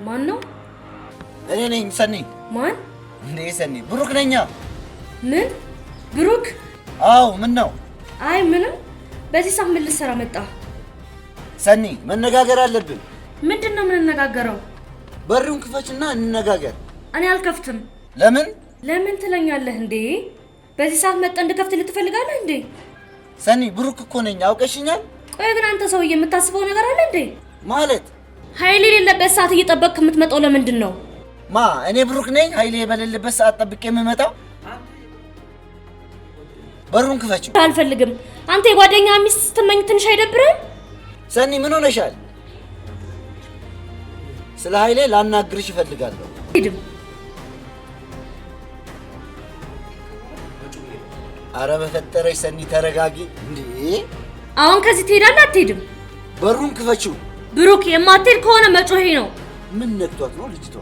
ማን ነው? እኔ ነኝ ሰኒ። ማን? እንዴ ሰኒ፣ ብሩክ ነኛ። ምን? ብሩክ? አዎ። ምን ነው? አይ ምንም። በዚህ ሰዓት ምን ልትሰራ መጣ? ሰኒ መነጋገር አለብን። ምንድን ነው የምንነጋገረው? በሩን ክፈችና እንነጋገር። እኔ አልከፍትም። ለምን? ለምን ትለኛለህ እንዴ? በዚህ ሰዓት መጣ እንድከፍት ልትፈልጋለህ እንዴ? ሰኒ ብሩክ እኮ ነኝ፣ አውቀሽኛል። ቆይ ግን አንተ ሰውዬ የምታስበው ነገር አለ እንዴ? ማለት ኃይሌ የሌለበት ሰዓት እየጠበቅክ የምትመጣው ለምንድን ነው? እኔ ብሩክ ነኝ ኃይሌ በሌለበት ሰዓት ጠብቄ የምመጣው? በሩን ክፈችው። አልፈልግም። አንተ የጓደኛ ሚስት ስትመኝ ትንሽ አይደብርህም? ሰኒ ምን ሆነሻል? ስለ ኃይሌ ላናግርሽ እፈልጋለሁ። ሂድም። አረ በፈጠረሽ ሰኒ ተረጋጊ። እንዴ አሁን ከዚህ ትሄዳለህ አትሄድም? በሩን ክፈችው። ብሩክ የማትሄድ ከሆነ መጮሄ ነው። ምን ነክቷት ነው ልጅቷ?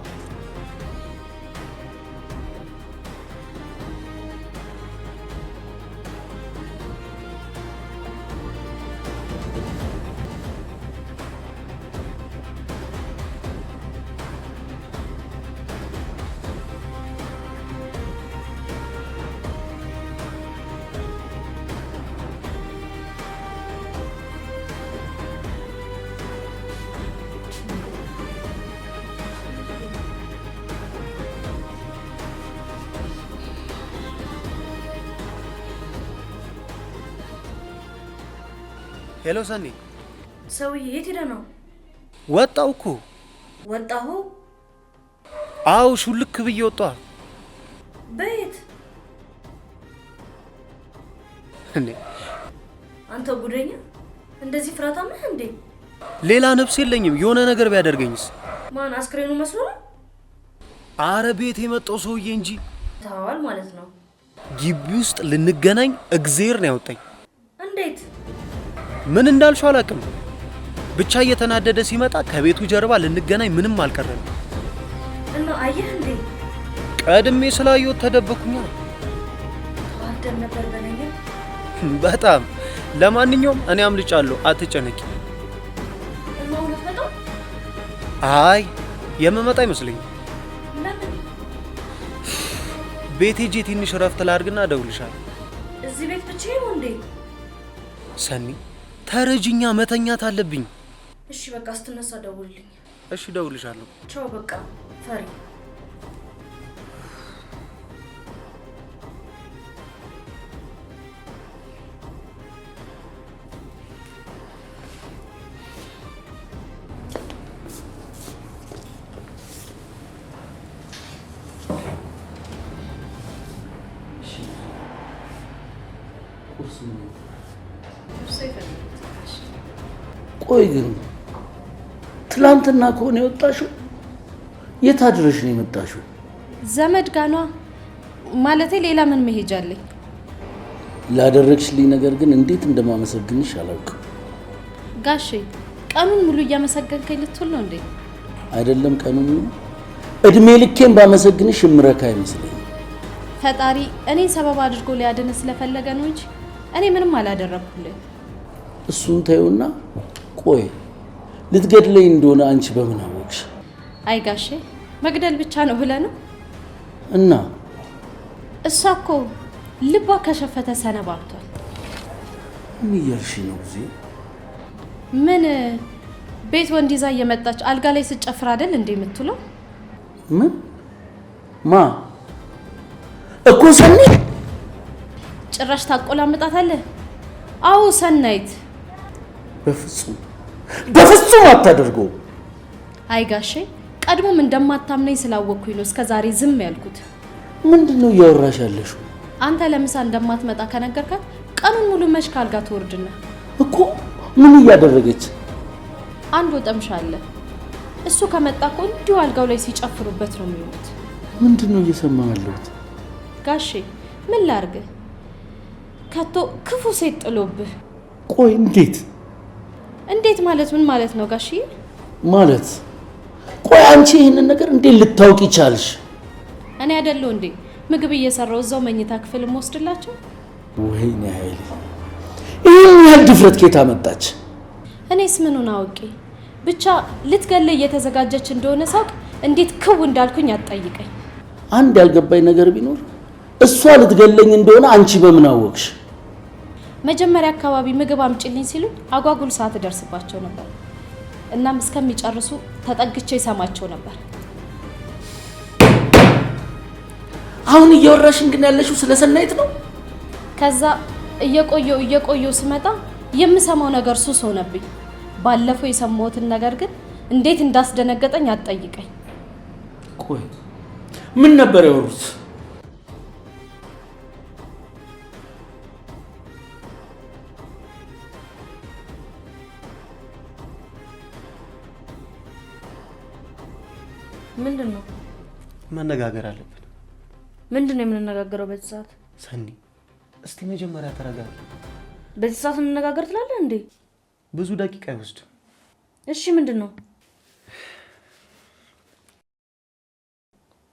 ሄሎ ሰኒ። ሰውዬ የት ሄደ ነው? ወጣው እኮ። ወጣሁ? አው ሹልክ ብዬ ወጣሁ። በየት? እንዴ አንተ ጉደኛ! እንደዚህ ፍራታ ነህ እንዴ? ሌላ ነፍስ የለኝም። የሆነ ነገር ቢያደርገኝስ? ማን አስክሬኑ መስሎ ነው? አረ ቤት የመጣው ሰውዬ እንጂ። ታዋል ማለት ነው። ግቢ ውስጥ ልንገናኝ እግዜር ነው ያወጣኝ። እንዴት? ምን እንዳልሽው አላውቅም። ብቻ እየተናደደ ሲመጣ ከቤቱ ጀርባ ልንገናኝ ምንም አልቀረም። እና አየህ እንዴ? ቀድሜ ስላየሁት ተደበኩኛ። ተዋደን ነበር በለኝ። በጣም ለማንኛውም እኔ አምልጫለሁ፣ አትጨነቂ። እና እውነት መጣ? አይ የምመጣ አይመስለኝም። ለምን? ቤት ሄጄ ትንሽ እረፍት ላድርግና እደውልልሻለሁ። እዚህ ቤት ብቻዬን ነው እንዴ? ሰኒ ተረጅኛ፣ መተኛት አለብኝ። እሺ በቃ ስትነሳ ደውልልኝ። እሺ እደውልልሻለሁ። ቻው በቃ ፈሪ። ቆይ ግን ትላንትና ከሆነ የወጣሽው የት አድረሽ ነው የመጣሽው? ዘመድ ጋኗ ማለቴ ሌላ ምን መሄጃ አለኝ? ላደረግሽልኝ ነገር ግን እንዴት እንደማመሰግንሽ አላውቅም። ጋሼ ቀኑን ሙሉ እያመሰገንከኝ ልትውል ነው እንዴ? አይደለም ቀኑን ሙሉ እድሜ ልኬን ባመሰግንሽ እምረካ አይመስለኝም። ፈጣሪ እኔን ሰበብ አድርጎ ሊያድን ስለፈለገ ነው እንጂ እኔ ምንም አላደረኩልኝ። እሱን ተይውና ቆይ ልትገድለኝ እንደሆነ አንቺ በምን አወቅሽ? አይ ጋሼ መግደል ብቻ ነው ብለህ ነው? እና እሷ እኮ ልቧ ከሸፈተ ሰነባብቷል። ምን እያልሽ ነው ጊዜ? ምን ቤት ወንድ ይዛ እየመጣች አልጋ ላይ ስጨፍር አይደል እንዴ የምትውለው? ምን ማ እኮ ሰኒ ጭራሽ ታቆላምጣታለህ? አዎ ሰናይት። በፍጹም አታደርገው። አይ ጋሼ ቀድሞም እንደማታምነኝ ስላወቅኩኝ ነው እስከዛሬ ዝም ያልኩት። ምንድነው እያወራሽ ያለሽው? አንተ ለምሳ እንደማትመጣ ከነገርካት ቀኑን ሙሉ መሽ ካልጋ ትወርድና እኮ ምን እያደረገች? አንድ ወጠምሻ አለ። እሱ ከመጣ እኮ እንዲሁ አልጋው ላይ ሲጨፍሩበት ነው የሚሉት። ምንድነው እየሰማሁ ያለሁት? ጋሼ ምን ላርግ? ከቶ ክፉ ሴት ጥሎብህ። ቆይ እንዴት ማለት ምን ማለት ነው ጋሼ? ማለት ቆይ አንቺ ይሄንን ነገር እንዴት ልታውቂ ቻልሽ? እኔ አይደለሁ እንዴ ምግብ እየሰራው እዛው መኝታ ክፍል ወስድላቸው? ወይኔ ኃይሌ ይሄን ያህል ድፍረት ከየት አመጣች? እኔስ ምኑን አውቄ? ብቻ ልትገለይ እየተዘጋጀች እንደሆነ ሳውቅ እንዴት ክው እንዳልኩኝ አትጠይቀኝ። አንድ ያልገባኝ ነገር ቢኖር እሷ ልትገለኝ እንደሆነ አንቺ በምን አወቅሽ? መጀመሪያ አካባቢ ምግብ አምጪልኝ ሲሉ አጓጉል ሰዓት ደርስባቸው ነበር። እናም እስከሚጨርሱ ተጠግቼ ሰማቸው ነበር። አሁን እያወራሽን ግን ያለሽው ስለ ሰናይት ነው? ከዛ እየቆየው ስመጣ የምሰማው ነገር ሱስ ሆነብኝ። ባለፈው የሰማሁትን ነገር ግን እንዴት እንዳስደነገጠኝ አትጠይቀኝ። ቆይ ምን ነበር ያወሩት? ምንድነው? መነጋገር አለብን። ምንድነው የምንነጋገረው በዚህ ሰዓት? ሰኒ እስቲ መጀመሪያ ተረጋጋ። በዚህ ሰዓት እንነጋገር ትላለህ እንዴ? ብዙ ደቂቃ አይወስድም። እሺ ምንድነው?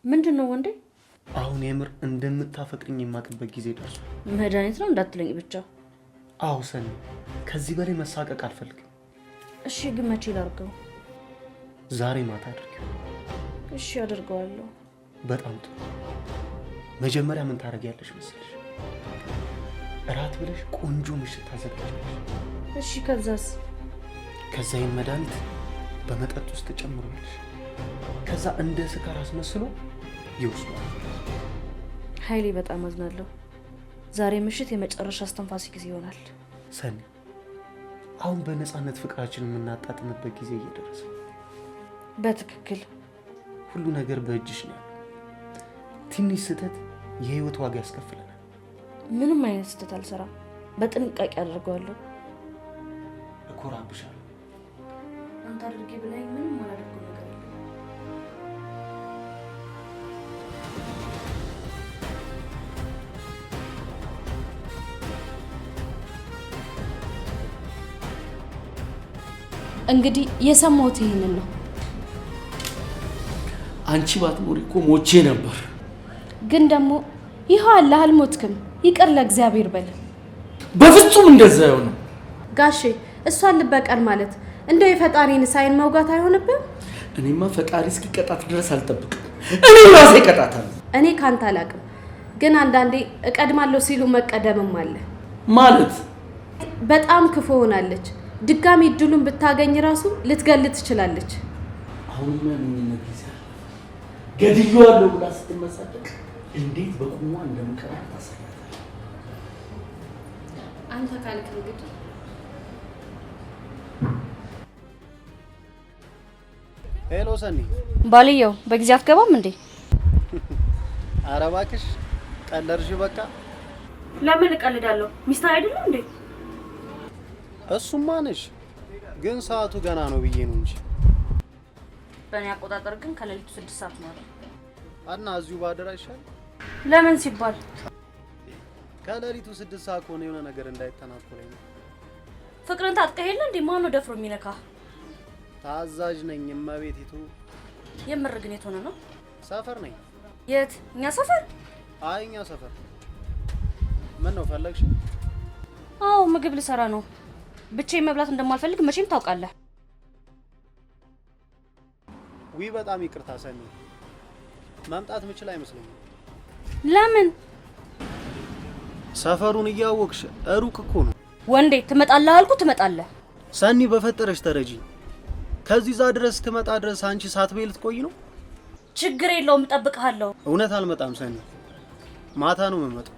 ምንድነው ወንዴ? አሁን የምር እንደምታፈቅርኝ የማቅበት ጊዜ ደርሷል። መድኃኒት ነው እንዳትለኝ ብቻ። አዎ ሰኒ ከዚህ በላይ መሳቀቅ አልፈልግም። እሺ ግን መቼ ላድርገው? ዛሬ ማታ አድርጊው። እሺ አደርገዋለሁ። በጣም ጥሩ። መጀመሪያ ምን ታደርጊያለሽ መሰለሽ? እራት ብለሽ ቆንጆ ምሽት ታዘጋጃለሽ። እሺ ከዛስ? ከዛ ይሄን መድኃኒት በመጠጥ ውስጥ ጨምሮልሽ ከዛ እንደ ስካር አስመስሎ ይወስዷል። ኃይሌ በጣም አዝናለሁ። ዛሬ ምሽት የመጨረሻ አስተንፋሲ ጊዜ ይሆናል። ሰኒ አሁን በነፃነት ፍቅራችን የምናጣጥምበት ጊዜ እየደረሰ። በትክክል ሁሉ ነገር በእጅሽ ነው ያለው። ትንሽ ስህተት የህይወት ዋጋ ያስከፍለናል። ምንም አይነት ስህተት አልሰራም። በጥንቃቄ አድርገዋለሁ። እኮራብሻለሁ። አንተ አድርጌ ብላኝ ምንም አላደርገው ነገር የለም። እንግዲህ የሰማሁት ይሄንን ነው። አንቺ ባትኖሪ እኮ ሞቼ ነበር። ግን ደግሞ ይኸው አላህ አልሞትክም፣ ይቅር ለእግዚአብሔር በል። በፍጹም እንደዛ አይሆንም ጋሼ። እሷን ልበቀል ማለት እንደው የፈጣሪን ሳይን መውጋት አይሆንብም? እኔማ ፈጣሪ እስኪቀጣት ድረስ አልጠብቅም። እኔ ራሴ እቀጣታለሁ። እኔ ካንተ አላቅም፣ ግን አንዳንዴ እቀድማለሁ ሲሉ መቀደምም አለ ማለት። በጣም ክፉ ሆናለች። ድጋሚ እድሉን ብታገኝ ራሱ ልትገል ትችላለች። አሁን ምን ጊዜ ገድዬዋለሁ ብላ ስትመሳደቅ እንዴት በቁሟ እንደምቀራት ታሳያታለህ። አንተ ካልክ እንግዲህ ሄሎ ሰኒ። ባልየው በጊዜ አትገባም እንዴ? ኧረ እባክሽ ቀለድሽ በቃ። ለምን እቀልዳለሁ? ሚስት አይደለም እንዴ? እሱማ ነሽ፣ ግን ሰዓቱ ገና ነው ብዬ ነው እንጂ። በእኔ አቆጣጠር ግን ከሌሊቱ 6 ሰዓት ነው አይደል? እና እዚሁ ባደራ ይሻል። ለምን ሲባል? ከሌሊቱ 6 ሰዓት ከሆነ የሆነ ነገር እንዳይተናኮለኝ ነው። ፍቅርን ታጥቀህ የለ እንዴ? ማን ነው ደፍሮ የሚነካ? ታዛዥ ነኝ እመቤቲቱ። የምር ግን የት ሆነ ነው? ሰፈር ነኝ። የት? እኛ ሰፈር? አይ እኛ ሰፈር። ምን ነው ፈለግሽ? አዎ ምግብ ልሰራ ነው። ብቻዬን መብላት እንደማልፈልግ መቼም ታውቃለህ። በጣም ይቅርታ ሰኒ፣ መምጣት ምችል አይመስለኝም። ለምን? ሰፈሩን እያወቅሽ ሩቅ እኮ ነው። ወንዴ ትመጣለህ አልኩ፣ ትመጣለህ። ሰኒ በፈጠረሽ ተረጂ። ከዚህ ዛ ድረስ ትመጣ ድረስ አንቺ ሳትበይ ልትቆይ ነው? ችግር የለውም እጠብቅሃለሁ። እውነት አልመጣም ሰኒ፣ ማታ ነው የምመጣው።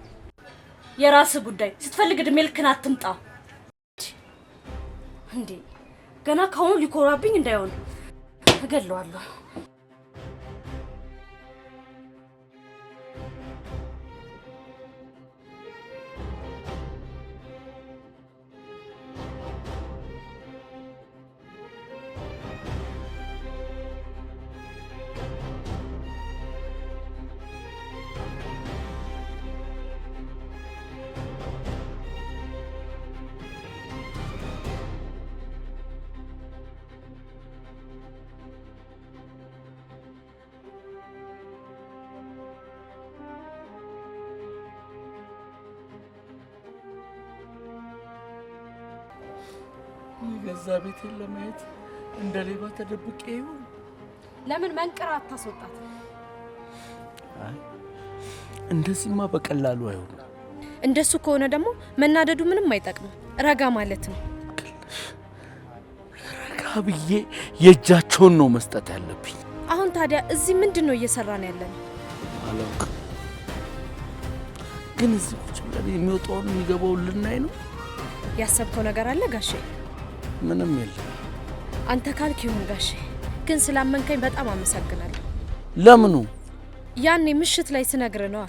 የራስህ ጉዳይ። ስትፈልግ እድሜ ልክን አትምጣ። እንዴ ገና ካሁኑ ሊኮራብኝ እንዳይሆን እገለዋለሁ። የገዛ ቤቴን ለማየት እንደ ሌባ ተደብቄ ይሁን? ለምን መንቀር አታስወጣት? አይ እንደዚህማ በቀላሉ አይሆንም። እንደሱ ከሆነ ደግሞ መናደዱ ምንም አይጠቅም። ረጋ ማለት ነው። ረጋ ብዬ የእጃቸውን ነው መስጠት ያለብኝ። አሁን ታዲያ እዚህ ምንድን ነው እየሰራን ያለነው? አላውቅም፣ ግን እዚህ ቁጭ ብለን የሚወጣውን የሚገባውን ልናይ ነው። ያሰብከው ነገር አለ ጋሼ? ምንም የለም። አንተ ካልክ ይሁን ጋሼ፣ ግን ስላመንከኝ በጣም አመሰግናለሁ። ለምኑ? ያኔ ምሽት ላይ ስነግር ነዋ።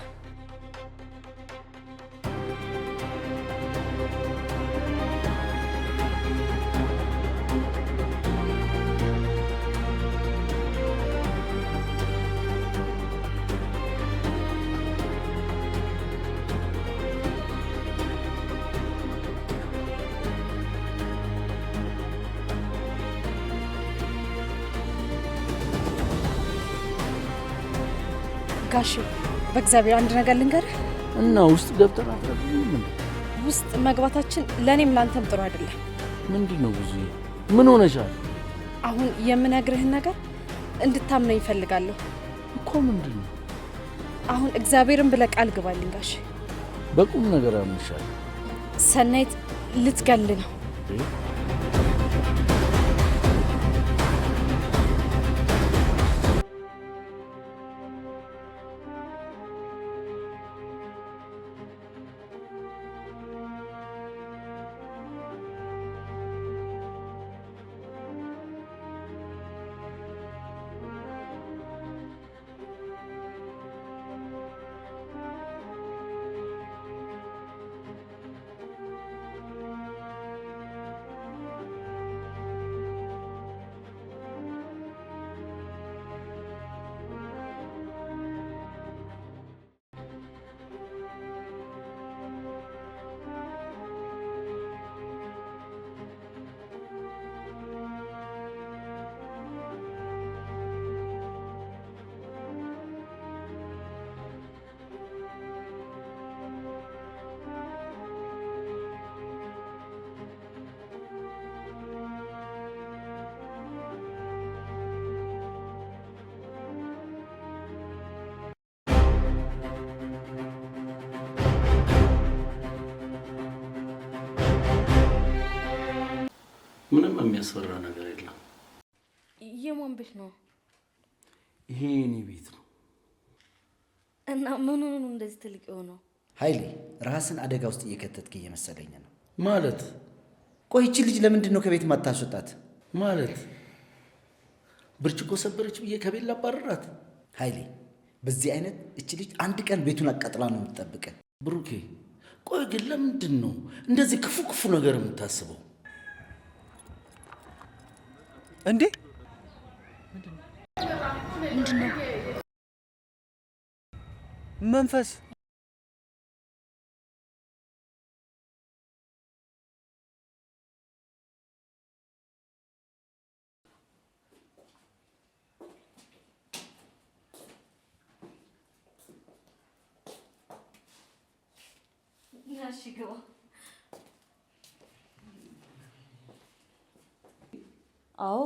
ጋሼ በእግዚአብሔር አንድ ነገር ልንገርህ። እና ውስጥ ገብተን አትረዱም? ውስጥ መግባታችን ለእኔም ላንተም ጥሩ አይደለም። ምንድን ነው ብዙ? ምን ሆነሻል? አሁን የምነግርህን ነገር እንድታምነኝ እፈልጋለሁ እኮ። ምንድን ነው? አሁን እግዚአብሔርን ብለህ ቃል ግባልኝ ጋሼ። በቁም ነገር አምንሻል። ሰናይት ልትገል ነው። ምንም የሚያስፈራ ነገር የለም። የማን ቤት ነው? ይሄ የኔ ቤት ነው። እና ምን ሆኖ ነው እንደዚህ ትልቅ የሆነው? ኃይሌ ራስን አደጋ ውስጥ እየከተትክ እየመሰለኝ ነው። ማለት ቆይ ይቺ ልጅ ለምንድን ነው ከቤት ማታስወጣት? ማለት ብርጭቆ ሰበረች ብዬ ከቤት ላባረራት? ኃይሌ በዚህ አይነት እቺ ልጅ አንድ ቀን ቤቱን አቃጥላ ነው የምትጠብቀን። ብሩኬ ቆይ ግን ለምንድን ነው እንደዚህ ክፉ ክፉ ነገር የምታስበው እንዴ? ምንድነው? መንፈስ አዎ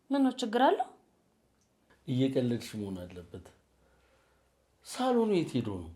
ምን ነው ችግር አለው? እየቀለድሽ መሆን አለበት። ሳሎኑ የት ሄዶ ነው?